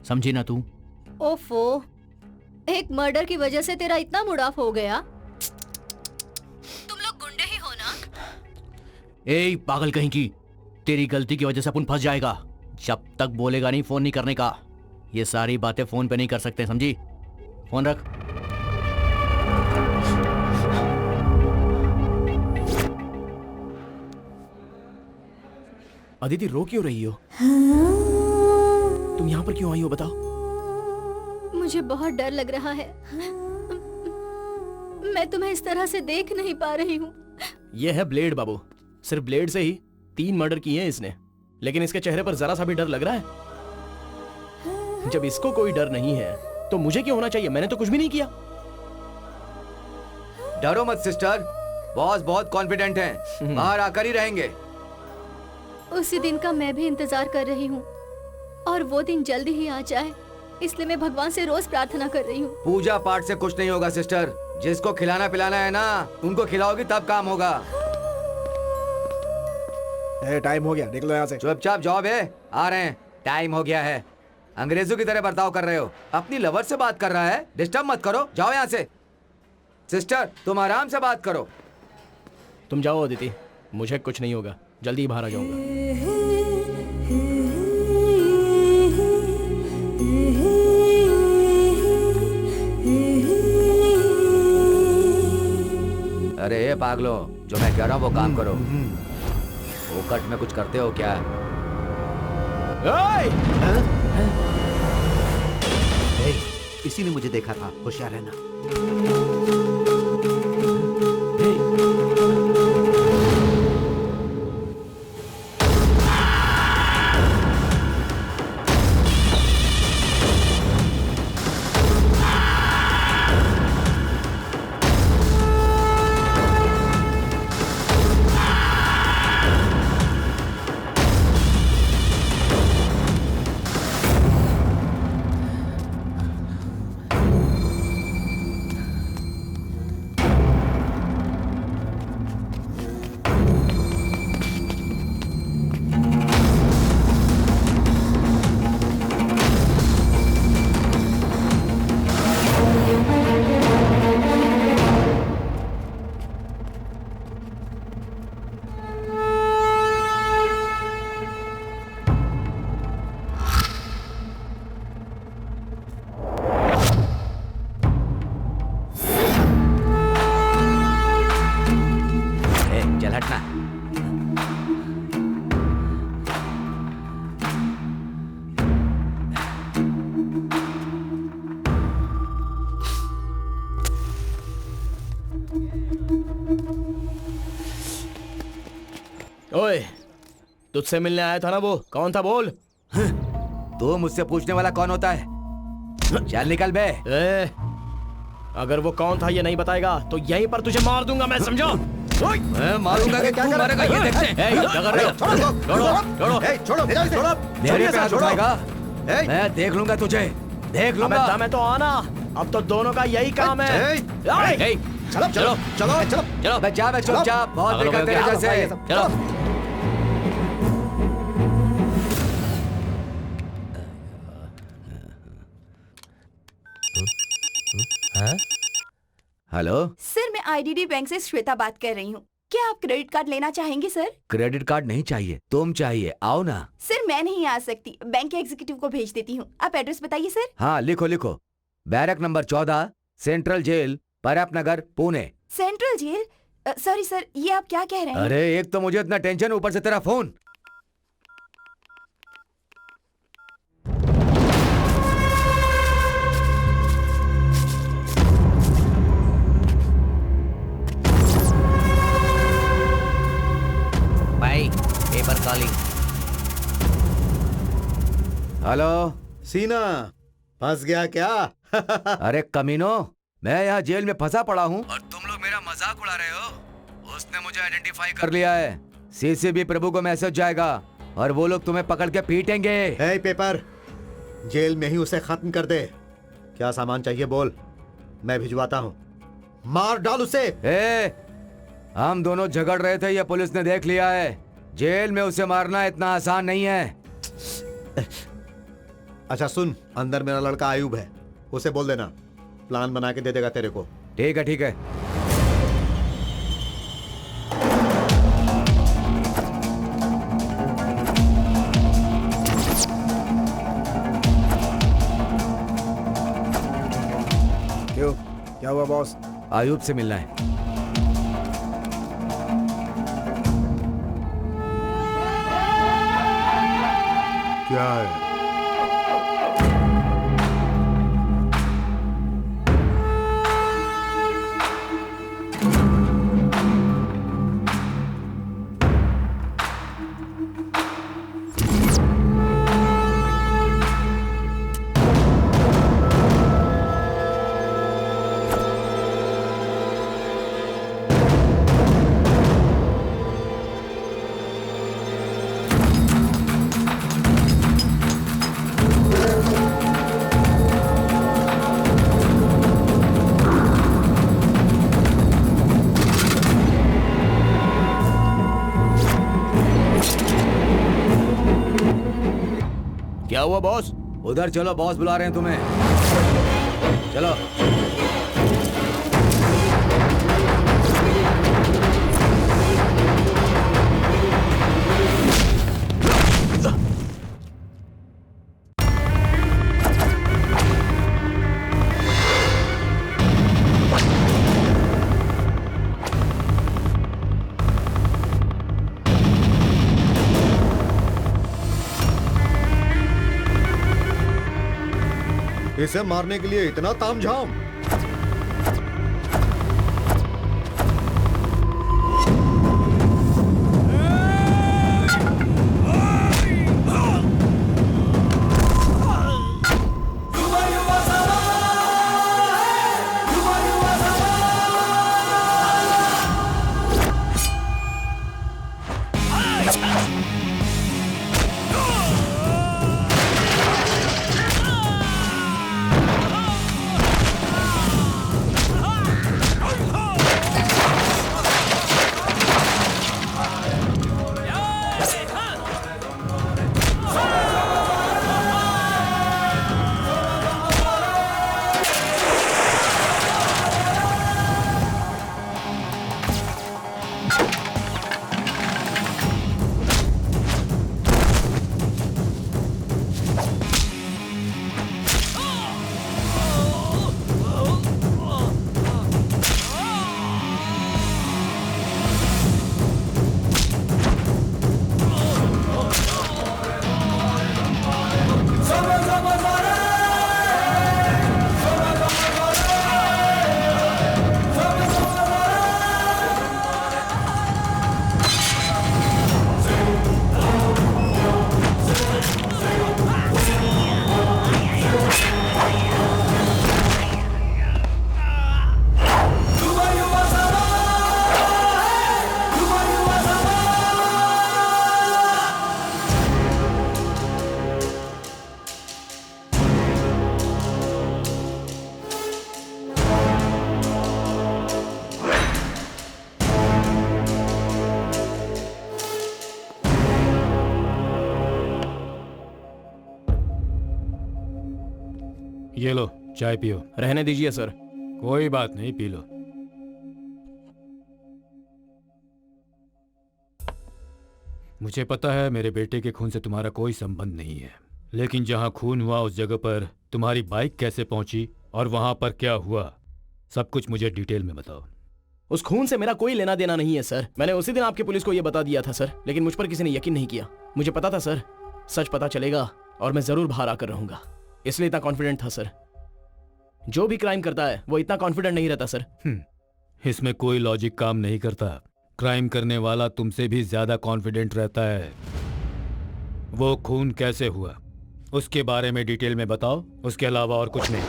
समझी ना तू? ओफो, एक मर्डर की वजह से तेरा इतना मूड ऑफ हो गया? तुम लोग गुंडे ही हो ना? ए पागल कहीं की, तेरी गलती की वजह से अपन फंस जाएगा। जब तक बोलेगा नहीं फोन नहीं करने का। ये सारी बातें फोन पे नहीं कर सकते, समझी? फोन रख। अदिति, रो क्यों रही हो? तुम यहाँ पर क्यों आई हो, बताओ। मुझे बहुत डर लग रहा है। मैं तुम्हें इस तरह से देख नहीं पा रही हूँ। यह है ब्लेड बाबू। सिर्फ ब्लेड से ही 3 मर्डर किए हैं इसने, लेकिन इसके चेहरे पर जरा सा भी डर लग रहा है? जब इसको कोई डर नहीं है तो मुझे क्यों होना चाहिए? मैंने तो कुछ भी नहीं किया। डरो मत सिस्टर, बॉस बहुत कॉन्फिडेंट हैं, बाहर आकर ही रहेंगे। उसी दिन का मैं भी इंतजार कर रही हूँ और वो दिन जल्दी ही आ जाए, इसलिए मैं भगवान से रोज प्रार्थना कर रही हूँ। पूजा पाठ से कुछ नहीं होगा सिस्टर, जिसको खिलाना पिलाना है ना उनको खिलाओगी तब काम होगा। टाइम हो गया, निकलो यहाँ से। चुपचाप जॉब है, आ रहे हैं, टाइम हो गया है। अंग्रेजों की तरह बर्ताव कर रहे हो, अपनी लवर से बात कर रहा है, डिस्टर्ब मत करो, जाओ यहाँ से। सिस्टर तुम आराम से बात करो। तुम जाओ अदिति, मुझे कुछ नहीं होगा, जल्दी ही बाहर आ जाऊंगा। अरे ये पागलो, जो मैं कह रहा हूँ वो काम करो। फोकट में कुछ करते हो क्या? इसी ने मुझे देखा था, होशियार रहना। ओए, तुझसे मिलने आया था ना वो, कौन था बोल? तो मुझसे पूछने वाला कौन होता है? चल निकल बे। अगर वो कौन था ये नहीं बताएगा तो यहीं पर तुझे मार दूंगा मैं, समझो? मैं मारूंगा कि क्या करेगा ये देखते हैं। क्या कर रहे हो? छोड़ो। मेरे पे हाथ उठाएगा, मैं देख लूंगा तुझे, देख लूंगा। दम है तो आना, अब तो दोनों का यही काम है। चलो बच्चा, मैं चुपचाप, बहुत देखा तेरे जैसे। चलो। हेलो सर, मैं आईडीडी बैंक से श्वेता बात कर रही हूँ। क्या आप क्रेडिट कार्ड लेना चाहेंगे सर? क्रेडिट कार्ड नहीं चाहिए, तुम चाहिए, आओ ना। सर मैं नहीं आ सकती, बैंक के एग्जीक्यूटिव को भेज देती हूँ। आप एड्रेस बताइए सर। हाँ लिखो, barrack number 14, central jail, Parap Nagar, Pune. Central jail? Sorry sir, ये आप क्या कह रहे हैं? अरे एक तो मुझे इतना टेंशन, ऊपर से तेरा फोन। भाई पेपर कॉलिंग। हेलो सीना, फंस गया क्या? अरे कमीनो, मैं यहाँ जेल में फंसा पड़ा हूँ और तुम लोग मेरा मजाक उड़ा रहे हो। उसने मुझे आइडेंटिफाई कर लिया है, सीसीबी प्रभु को मैसेज जाएगा और वो लोग तुम्हें पकड़ के पीटेंगे। हे पेपर, जेल में ही उसे खत्म कर दे। क्या सामान चाहिए बोल, मैं भिजवाता हूँ। मार डाल उसे। हम दोनों झगड़ रहे थे, ये पुलिस ने देख लिया है। जेल में उसे मारना इतना आसान नहीं है। अच्छा सुन, अंदर मेरा लड़का आयुब है, उसे बोल देना, प्लान बना के दे देगा तेरे को। ठीक है। क्यों, क्या हुआ बॉस? आयुब से मिलना है। क्या है? हुआ बॉस? उधर चलो, बॉस बुला रहे हैं तुम्हें। चलो। इसे मारने के लिए इतना तामझाम? ये लो, चाय पियो। रहने दीजिए सर। कोई बात नहीं, पी लो। मुझे पता है मेरे बेटे के खून से तुम्हारा कोई संबंध नहीं है, लेकिन जहां खून हुआ उस जगह पर तुम्हारी बाइक कैसे पहुंची और वहां पर क्या हुआ, सब कुछ मुझे डिटेल में बताओ। उस खून से मेरा कोई लेना देना नहीं है सर। मैंने उसी दिन आपकी पुलिस को यह बता दिया था सर, लेकिन मुझ पर किसी ने यकीन नहीं किया। मुझे पता था सर, सच पता चलेगा और मैं जरूर बाहर आकर रहूंगा, इसलिए इतना कॉन्फिडेंट था सर। जो भी क्राइम करता है वो इतना कॉन्फिडेंट नहीं रहता सर। इसमें कोई लॉजिक काम नहीं करता। क्राइम करने वाला तुमसे भी ज्यादा कॉन्फिडेंट रहता है। वो खून कैसे हुआ उसके बारे में डिटेल में बताओ, उसके अलावा और कुछ नहीं।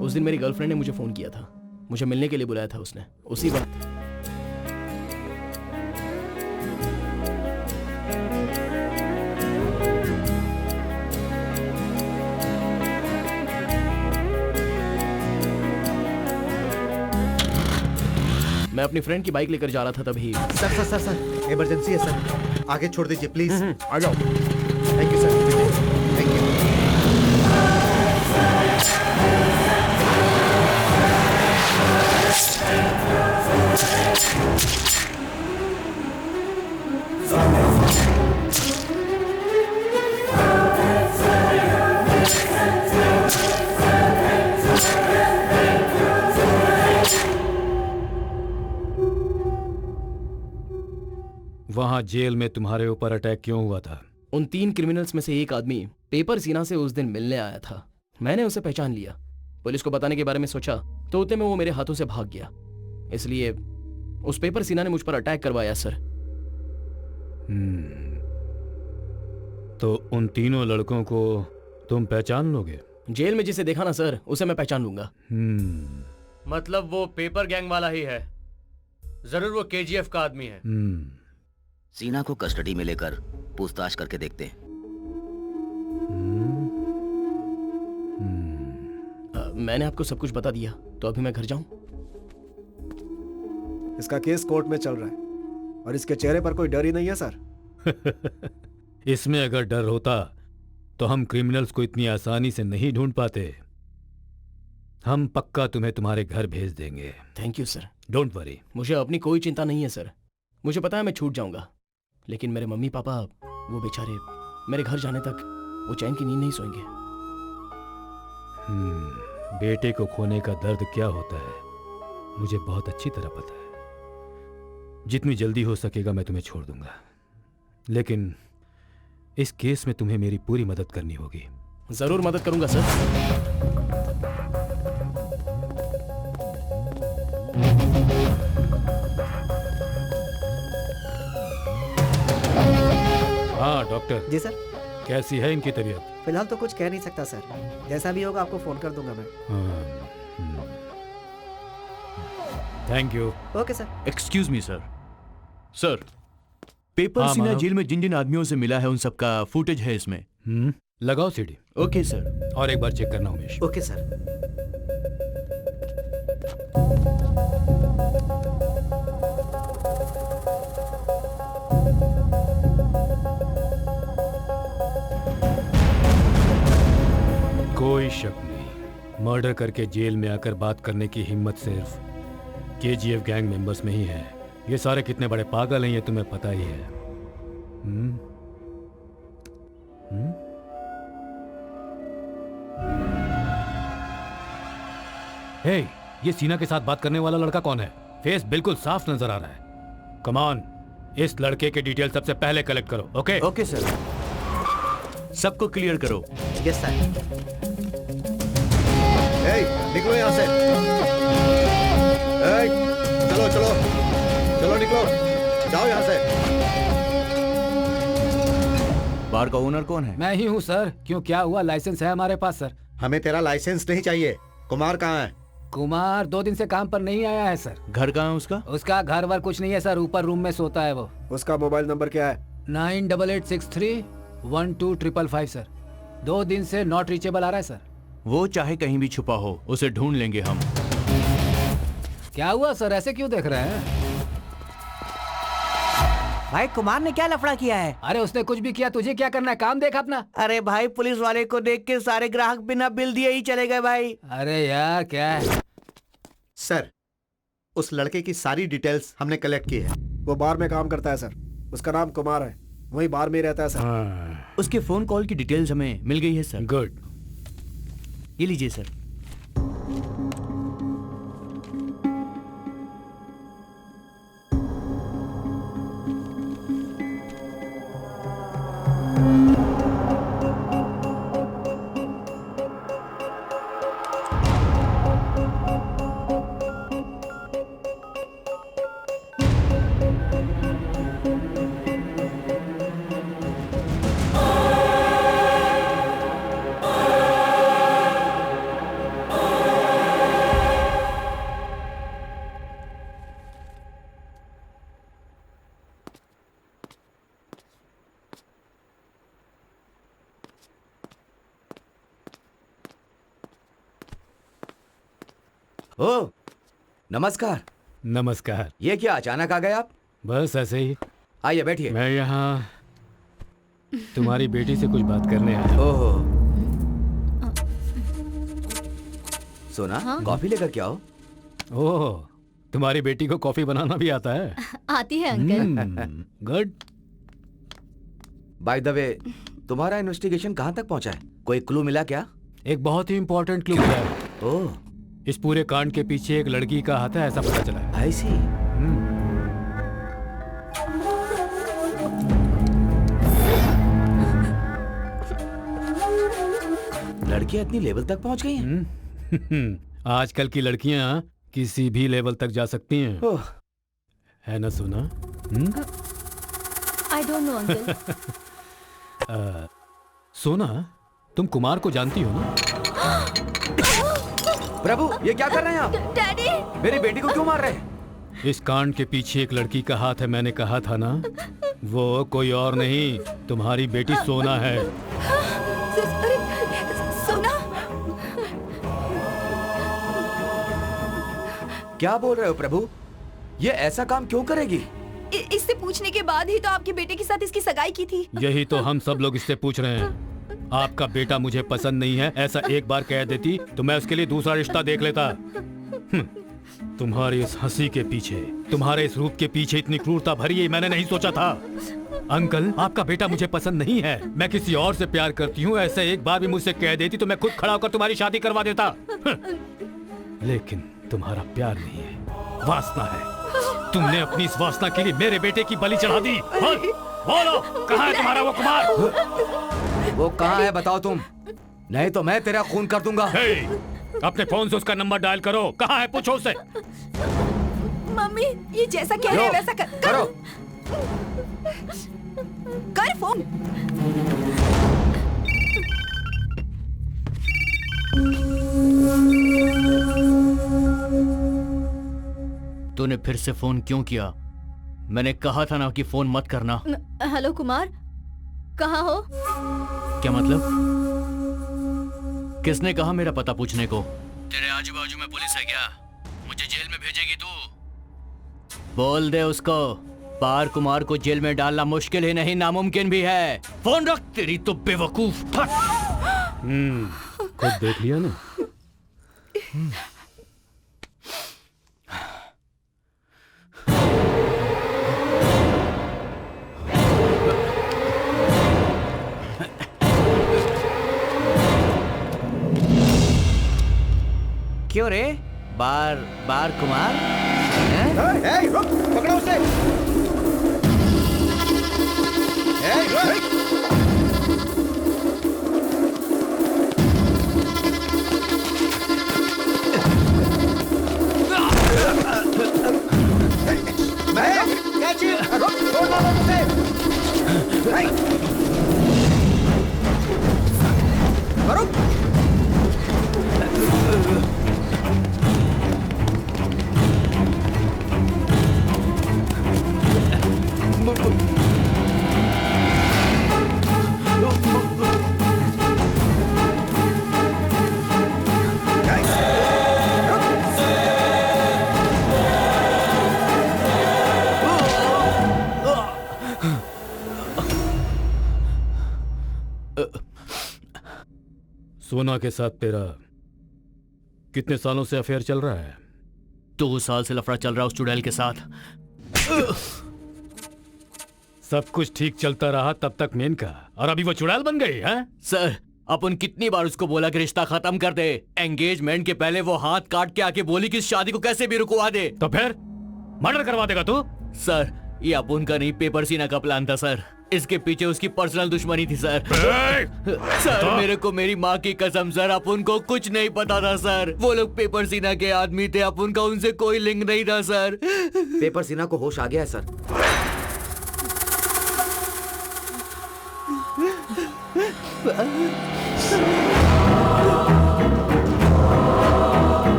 उस दिन मेरी गर्लफ्रेंड ने मुझे फोन किया था, मुझे मिलने के लिए बुलाया था उसने। उसी वक्त मैं अपनी फ्रेंड की बाइक लेकर जा रहा था तभी। Sir sir sir sir emergency है सर, आगे छोड़ दीजिए प्लीज। आ जाओ। Thank you sir, thank you. वहां जेल में तुम्हारे ऊपर अटैक क्यों हुआ था? उन 3 क्रिमिनल्स में से एक आदमी पेपर सीना से उस दिन मिलने आया था। मैंने उसे पहचान लिया। पुलिस को बताने के बारे में सोचा तो उतने में वो मेरे हाथों से भाग गया, इसलिए उस पेपर सीना ने मुझ पर अटैक करवाया सर। तो उन तीनों लड़कों को तुम पहचान लोगे? जेल में जिसे देखा ना सर, उसे मैं पहचान लूंगा। मतलब वो पेपर गैंग वाला ही है? जरूर वो केजीएफ का आदमी है। सीना को कस्टडी में लेकर पूछताछ करके देखते हैं। मैंने आपको सब कुछ बता दिया, तो अभी मैं घर जाऊं? इसका केस कोर्ट में चल रहा है और इसके चेहरे पर कोई डर ही नहीं है सर। इसमें अगर डर होता तो हम क्रिमिनल्स को इतनी आसानी से नहीं ढूंढ पाते। हम पक्का तुम्हें तुम्हारे घर भेज देंगे। Thank you sir. Don't worry. मुझे अपनी कोई चिंता नहीं है सर। मुझे पता है मैं छूट जाऊंगा, लेकिन मेरे मम्मी पापा वो बेचारे मेरे घर जाने तक वो चैन की नींद नहीं सोएंगे। बेटे को खोने का दर्द क्या होता है मुझे बहुत अच्छी तरह पता है। जितनी जल्दी हो सकेगा मैं तुम्हें छोड़ दूंगा, लेकिन इस केस में तुम्हें मेरी पूरी मदद करनी होगी। जरूर मदद करूंगा सर। हाँ डॉक्टर। जी सर। कैसी है इनकी तबीयत? फिलहाल तो कुछ कह नहीं सकता सर, जैसा भी होगा आपको फोन कर दूंगा मैं। Thank you. Okay sir. Excuse me sir. Sir, paper हाँ, सीना मानव। जेल में जिन जिन आदमियों से मिला है उन सबका फुटेज है इसमें। लगाओ सीडी। Okay sir. और एक बार चेक करना उमेश। Okay sir. कोई शक नहीं, मर्डर करके जेल में आकर बात करने की हिम्मत सिर्फ केजीएफ गैंग मेंबर्स में ही है। ये सारे कितने बड़े पागल हैं ये तुम्हें पता ही है। हे, ये सीना के साथ बात करने वाला लड़का कौन है? फेस बिल्कुल साफ नजर आ रहा है। कम ऑन, इस लड़के के डिटेल सबसे पहले कलेक्ट करो। ओके? Okay sir. सबको क्लियर करो। Yes sir. निकलो यहाँ से। चलो चलो चलो, निकलो, जाओ यहाँ से। बार का ओनर कौन है? मैं ही हूँ सर। क्यों, क्या हुआ? लाइसेंस है हमारे पास सर। हमें तेरा लाइसेंस नहीं चाहिए। कुमार कहाँ है? कुमार 2 दिन से काम पर नहीं आया है सर। घर कहाँ है उसका? उसका घर वर कुछ नहीं है सर, ऊपर रूम में सोता है वो। उसका मोबाइल नंबर क्या है? 9886312555 सर। 2 दिन से नॉट रीचेबल आ रहा है सर। वो चाहे कहीं भी छुपा हो, उसे ढूंढ लेंगे हम। क्या हुआ सर, ऐसे क्यों देख रहे हैं? भाई कुमार ने क्या लफड़ा किया है? अरे उसने कुछ भी किया, तुझे क्या करना है? काम देख अपना। अरे भाई पुलिस वाले को देख के सारे ग्राहक बिना बिल दिए ही चले गए भाई। अरे यार क्या है? सर, उस लड़के की सारी डिटेल्स हमने कलेक्ट की है। वो बार में काम करता है सर। उसका नाम कुमार है, वही बार में रहता है सर। उसके फोन कॉल की डिटेल्स हमें मिल गई है सर। गुड। ये लीजिए सर। ओ नमस्कार। नमस्कार। ये क्या अचानक आ गए आप? बस ऐसे ही। आइए बैठिए। मैं यहाँ तुम्हारी बेटी से कुछ बात करने आया। ओहो, सोना कॉफी लेकर के आओ। ओह, तुम्हारी बेटी को कॉफी बनाना भी आता है? आती है uncle. Good. By the way, तुम्हारा इन्वेस्टिगेशन कहाँ तक पहुँचा है? कोई क्लू मिला क्या? एक बहुत ही इंपॉर्टेंट क्लू है। ओह, इस पूरे कांड के पीछे एक लड़की का हाथ है, ऐसा पता चला है। आई सी। लड़कियां इतनी लेवल तक पहुंच गई हैं? आजकल की लड़कियां किसी भी लेवल तक जा सकती हैं। ओह, है ना सोना? आई डोंट नो अंकल। सोना, तुम कुमार को जानती हो ना? प्रभु, ये क्या कर रहे हैं आप? डैडी! मेरी बेटी को क्यों मार रहे हैं? इस कांड के पीछे एक लड़की का हाथ है, मैंने कहा था ना। वो कोई और नहीं, तुम्हारी बेटी सोना है। सोना? क्या बोल रहे हो प्रभु? ये ऐसा काम क्यों करेगी? इससे पूछने के बाद ही तो आपके बेटे के साथ इसकी सगाई की थी। यही तो हम सब लोग इससे पूछ रहे हैं। आपका बेटा मुझे पसंद नहीं है ऐसा एक बार कह देती तो मैं उसके लिए दूसरा रिश्ता देख लेता। तुम्हारी इस हंसी के पीछे, तुम्हारे इस रूप के पीछे इतनी क्रूरता भरी है मैंने नहीं सोचा था। अंकल, आपका बेटा मुझे पसंद नहीं है, मैं किसी और से प्यार करती हूँ ऐसा एक बार भी मुझसे कह देती तो मैं खुद खड़ा होकर तुम्हारी शादी करवा देता। लेकिन तुम्हारा प्यार नहीं है, वासना है। तुमने अपनी इस वासना के लिए मेरे बेटे की बलि चढ़ा दी। बोलो, कहाँ है तुम्हारा वो कुमार? वो कहाँ है बताओ तुम, नहीं तो मैं तेरा खून कर दूंगा। अपने फोन से उसका नंबर डायल करो, कहाँ है पूछो उससे। मम्मी ये जैसा कह रहे हैं वैसा करो। कर फोन। तूने फिर से फोन क्यों किया? मैंने कहा था ना कि फोन मत करना। हेलो कुमार, कहाँ हो? क्या मतलब? किसने कहा मेरा पता पूछने को? तेरे आजू बाजू में पुलिस है क्या? मुझे जेल में भेजेगी तू? बोल दे उसको, पार कुमार को जेल में डालना मुश्किल ही नहीं नामुमकिन भी है। फोन रख, तेरी तो बेवकूफ। खुद देख लिया ना। क्यों रे? बार कुमार? रुक, पकड़ो उसे। रुक। कैच इट, रुक, छोड़ना मत उसे। रुक। सोना के साथ तेरा कितने सालों से अफेयर चल रहा है? 2 साल से लफड़ा चल रहा उस चुड़ैल के साथ। सब कुछ ठीक चलता रहा तब तक मेनका, और अभी वो चुड़ैल बन गई है? सर, अपन कितनी बार उसको बोला कि रिश्ता खत्म कर दे। एंगेजमेंट के पहले वो हाथ काट के आके बोली कि इस शादी को कैसे भी रुकवा दे। तो फिर मर्डर करवा देगा तू? सर, ये अपुन का नहीं, पेपर सीना का प्लान था सर। इसके पीछे उसकी पर्सनल दुश्मनी थी सर। सर, मेरे को मेरी माँ की कसम सर, अपुन को कुछ नहीं पता था सर। वो लोग पेपर सीना के आदमी थे, अपुन का उनसे कोई लिंक नहीं था सर। पेपर सीना को होश आ गया है सर।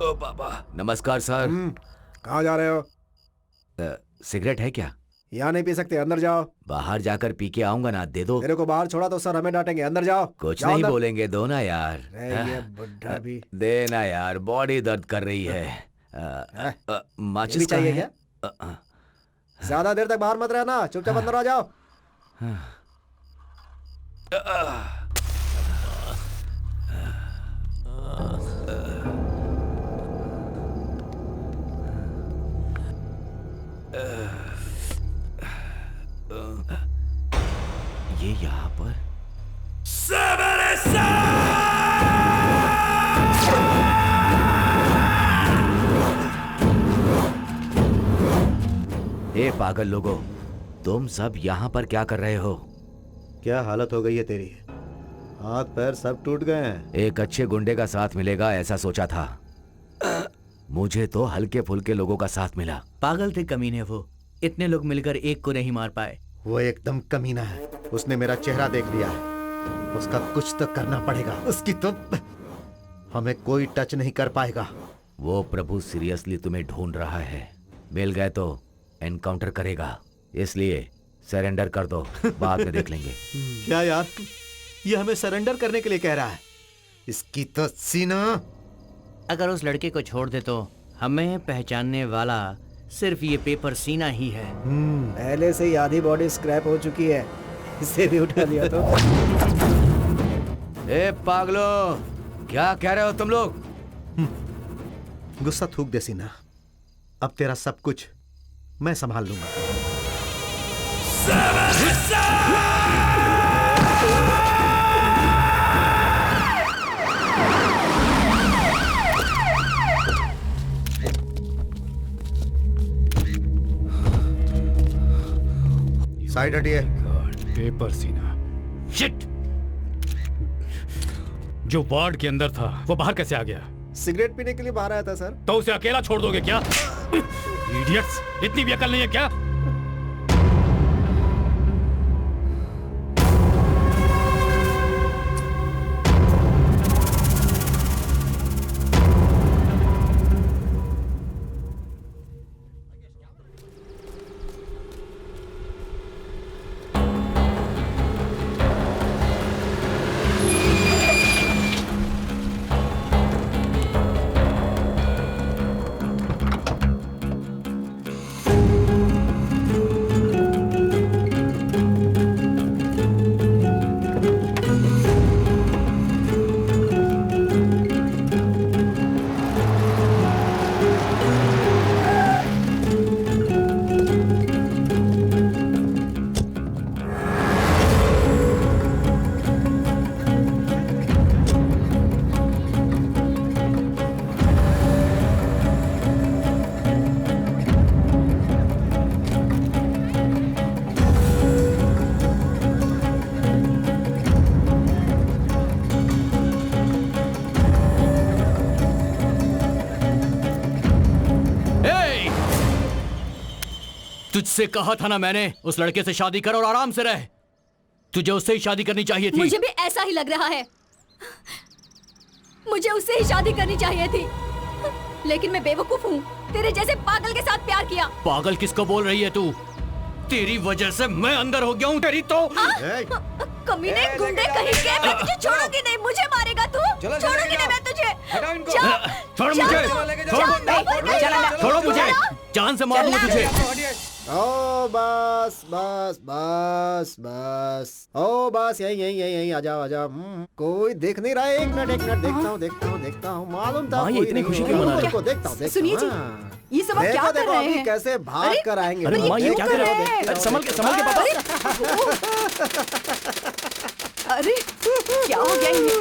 ओ बाबा, नमस्कार सर। कहाँ जा रहे हो? सिगरेट है क्या? यहाँ नहीं पी सकते, अंदर जाओ। बाहर जाकर पी के आऊंगा ना, दे दो। तेरे को बाहर छोड़ा तो सर हमें डांटेंगे, अंदर जाओ। कुछ जाओ नहीं अंदर। बोलेंगे, दो ना यार। ये बुढ़ा भी। देना यार, बॉडी दर्द कर रही है। ये माचिस भी चाहिए कहाँ क्या? है? ज्यादा देर तक बाहर मत रहना, चुपचाप अंदर आ जाओ। ये यहाँ पर ए पागल लोगों, तुम सब यहाँ पर क्या कर रहे हो? क्या हालत हो गई है तेरी? हाथ पैर सब टूट गए हैं। एक अच्छे गुंडे का साथ मिलेगा ऐसा सोचा था, मुझे तो हल्के फुल्के लोगों का साथ मिला। पागल थे कमीने वो, इतने लोग मिलकर एक को नहीं मार पाए। वो एकदम कमीना है, उसने मेरा चेहरा देख लिया है। उसका कुछ तो करना पड़ेगा, उसकी तो हमें कोई टच नहीं कर पाएगा। वो प्रभु सीरियसली तुम्हें ढूंढ रहा है, मिल गए तो एनकाउंटर करेगा, इसलिए सरेंडर कर दो, बाद में देख लेंगे। क्या यार, ये हमें सरेंडर करने के लिए कह रहा है? इसकी तो सीना। अगर उस लड़के को छोड़ दे तो हमें पहचानने वाला सिर्फ ये पेपर सीना ही है। पहले से ही आधी बॉडी स्क्रैप हो चुकी है, इसे भी उठा लिया तो। ए पागलो, क्या कह रहे हो तुम लोग? गुस्सा थूक दे सीना, अब तेरा सब कुछ मैं संभाल लूंगा। साइड हटिए। पेपर सीना, शिट! जो वार्ड के अंदर था वो बाहर कैसे आ गया? सिगरेट पीने के लिए बाहर आया था सर। तो उसे अकेला छोड़ दोगे क्या? इडियट्स, इतनी भी अकल नहीं है क्या? तुझसे कहा था ना मैंने, उस लड़के से शादी कर और आराम से रह। तुझे उससे ही शादी करनी चाहिए थी। मुझे भी ऐसा ही लग रहा है, मुझे उससे ही शादी करनी चाहिए थी, लेकिन मैं बेवकूफ हूँ, तेरे जैसे पागल के साथ प्यार किया। पागल किसको बोल रही है तू? तेरी वजह से मैं अंदर हो गया हूँ। तेरी तो कमीने, गुंडे कहीं के, मैं तुझे छोड़ूंगी नहीं। मुझे मारेगा तू? छोड़ूंगी नहीं मैं तुझे। छोड़ मुझे, छोड़ो मुझे, जान से मार दूंगा तुझे। ओ बस बस बस बस, ओ बस यही यही यही यही, आ जाओ आ जाओ। कोई देख नहीं रहा है। एक मिनट देखता हूँ मालूम था। माँ, ये इतनी खुशी क्यों मना रहे हो? देखता हूँ। सुनिए जी, ये सब आप क्या कर रहे हैं? कैसे भाग कर आएंगे। अरे माँ, ये क्या कर रहे हो? अरे संभल के पापा। अरे क्या हो गया ये?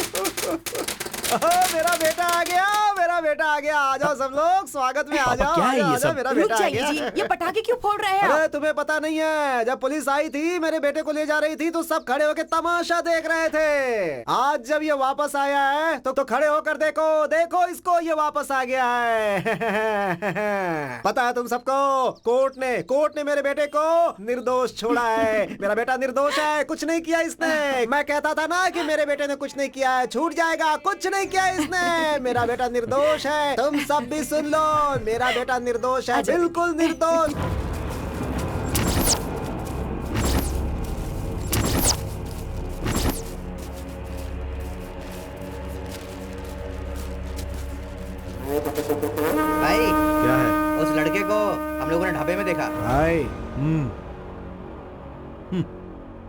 मेरा बेटा आ गया, मेरा बेटा आ गया। आ जाओ सब लोग, स्वागत में आ जाओ। क्या है ये सब? मेरा रुक बेटा आ जाइए गया। जी, ये पटाखे क्यों फोड़ रहे हैं अरे आप? तुम्हें पता नहीं है, जब पुलिस आई थी मेरे बेटे को ले जा रही थी तो सब खड़े होकर तमाशा देख रहे थे। आज जब ये वापस आया है तो खड़े होकर देखो, देखो इसको, ये वापस आ गया है। पता है तुम सबको, कोर्ट ने मेरे बेटे को निर्दोष छोड़ा है। मेरा बेटा निर्दोष है, कुछ नहीं किया इसने। मैं कहता था ना कि मेरे बेटे ने कुछ नहीं किया है, छूट जाएगा, कुछ नहीं किया इसने। मेरा बेटा निर्दोष है, तुम सब भी सुन लो, मेरा बेटा निर्दोष है, बिल्कुल निर्दोष। भाई, क्या है? उस लड़के को हम लोगों ने ढाबे में देखा। भाई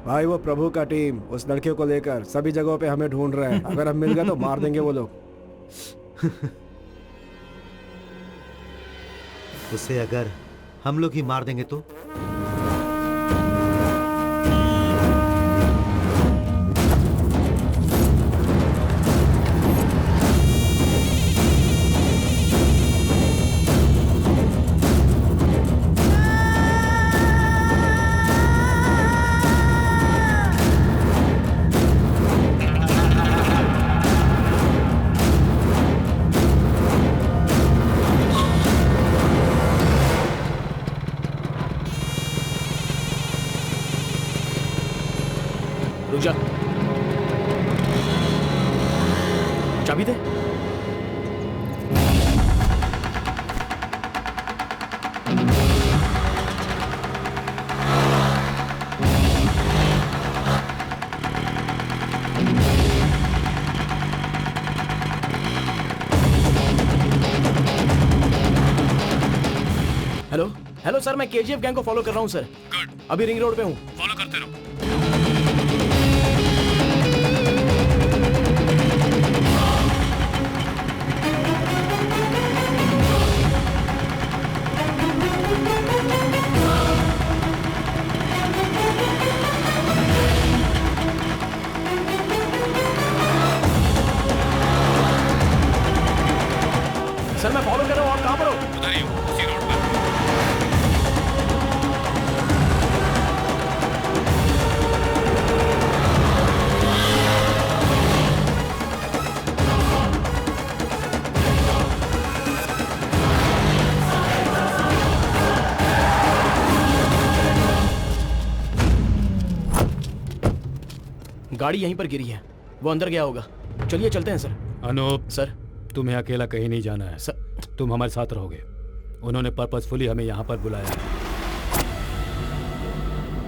भाई, वो प्रभु का टीम उस लड़के को लेकर सभी जगहों पे हमें ढूंढ रहे हैं। अगर हम मिल गए तो मार देंगे वो लोग। उसे अगर हम लोग ही मार देंगे तो? रुक जा, चाबी दे। हेलो सर, मैं केजीएफ गैंग को फॉलो कर रहा हूँ सर। गुड, अभी रिंग रोड पे हूँ। फॉलो करते रहो। सर मैं फॉलो कर रहा हूँ, आप कहाँ पर हो? उधर ही हूँ, उसी रोड पर। गाड़ी यहीं पर गिरी है, वो अंदर गया होगा। चलिए चलते हैं सर। अनूप, सर। तुम्हें अकेला कहीं नहीं जाना है सर। तुम हमारे साथ रहोगे। उन्होंने पर्पसफुली हमें यहाँ पर बुलाया है।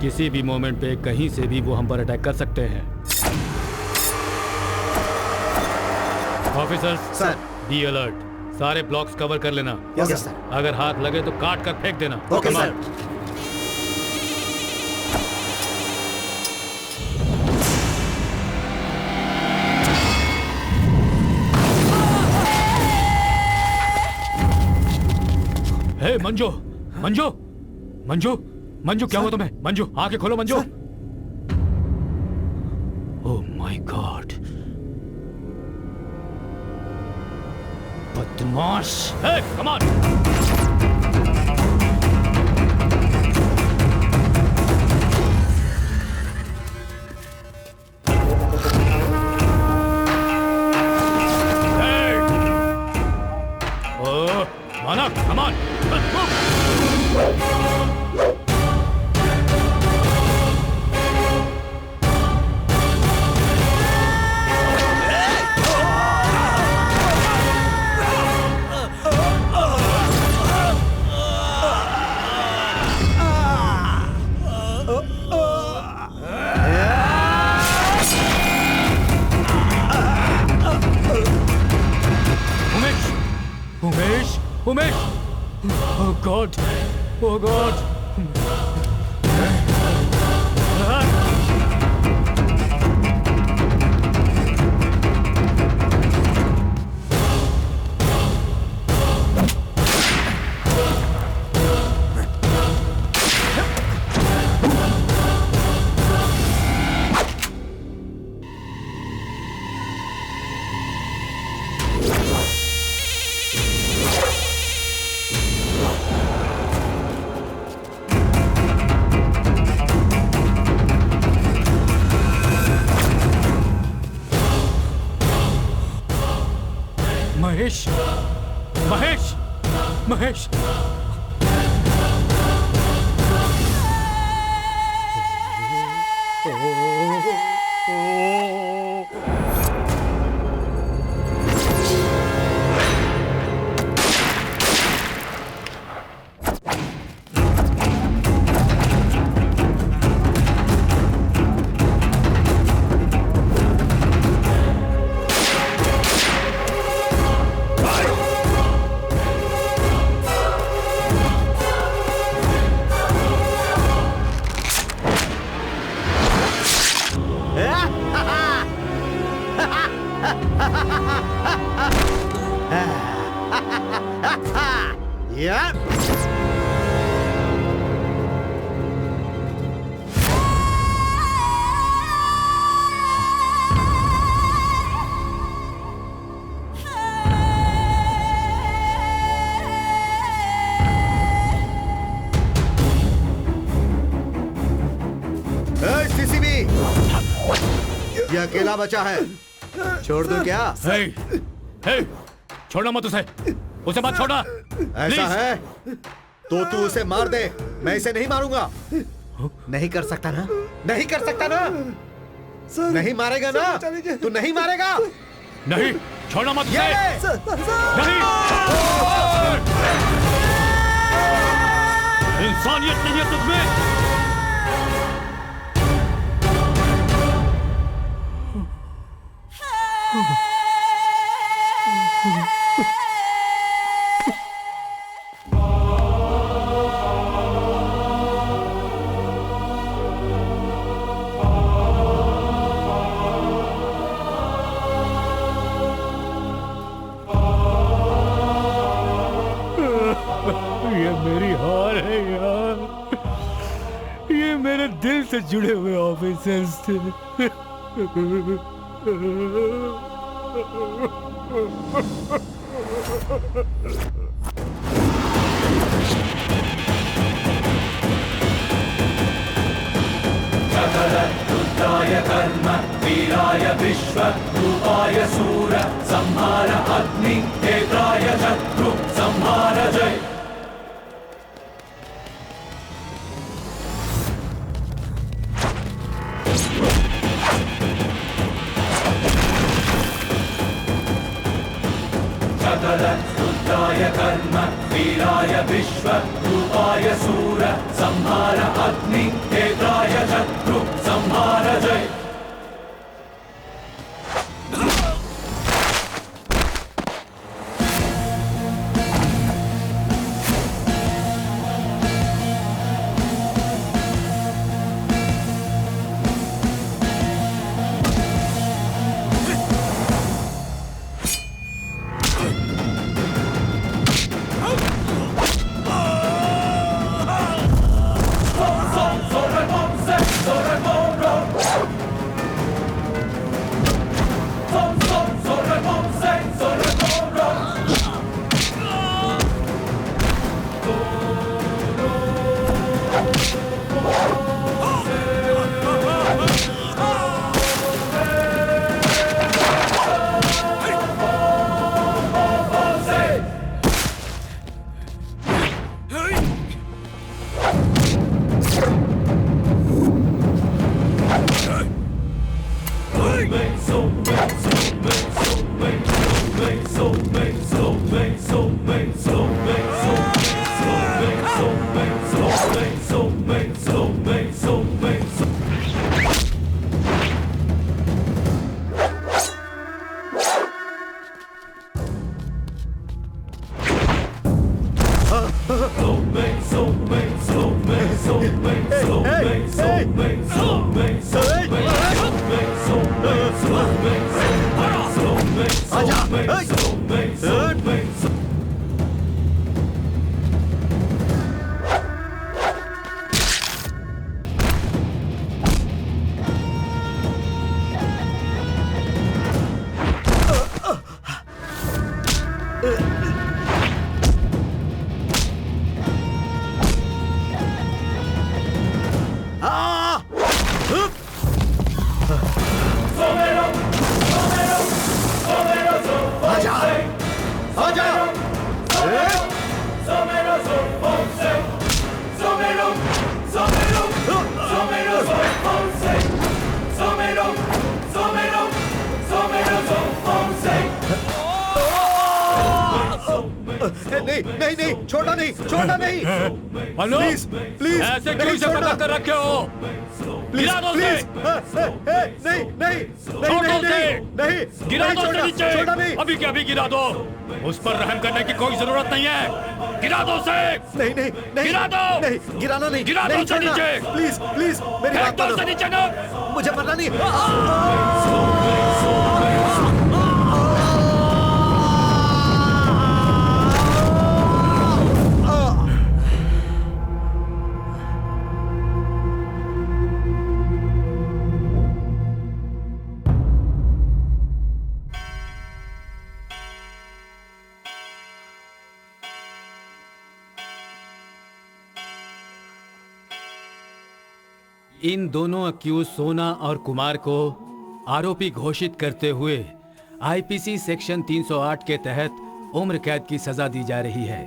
किसी भी मोमेंट पे कहीं से भी वो हम पर अटैक कर सकते हैं। Officers, sir. Be alert. सारे ब्लॉक्स कवर कर लेना। Yes sir. अगर हाथ लगे तो काट कर फेंक देना। Okay Come on. सर। हे मंजू, मंजू, मंजू, मंजू, क्या हुआ तुम्हें? मंजू, आंखें खोलो मंजू। ओह माय गॉड, बदमाश। हे कम on. Oh Mana, come on. Umesh, Umesh, oh God, oh God. Mahesh, Mahesh, Mahesh. ये अकेला बचा है, छोड़ दो क्या? हे, हे, छोड़ना मत उसे, उसे मत छोड़ना। ऐसा है तो तू उसे मार दे, मैं इसे नहीं मारूंगा। नहीं कर सकता ना? नहीं कर सकता ना? नहीं मारेगा ना? तू नहीं मारेगा? नहीं, छोड़ना मत उसे। नहीं, इंसानियत नहीं है तुझमें। दिल से जुड़े हुए ऑफिसर्स थे। रुद्राय कर्म वीराय विश्व रूपाय सूर संहार अग्नि नेत्राय शत्रु संहार जय। रुद्राय कर्म वीराय विश्व रूपाय सूर संहार अग्नि नेत्राय शत्रु संहार जय। नहीं नहीं नहीं, छोटा नहीं, छोटा नहीं। प्लीज प्लीज ऐसे क्यों से पकड़ कर रखे हो? गिरा दो उसे। नहीं नहीं नहीं, गिरा दो उसे नीचे। अभी के अभी गिरा दो। उस पर रहम करने की कोई जरूरत नहीं है। गिरा दो उसे। नहीं नहीं नहीं, गिरा दो। नहीं, गिराना नहीं, गिरा दो उसे नीचे। प्लीज प्लीज मेरी बात मानो। उसे नीचे ना। मुझे मरना नहीं। इन दोनों अक्यूज सोना और कुमार को आरोपी घोषित करते हुए आईपीसी सेक्शन 308 के तहत उम्र कैद की सजा दी जा रही है।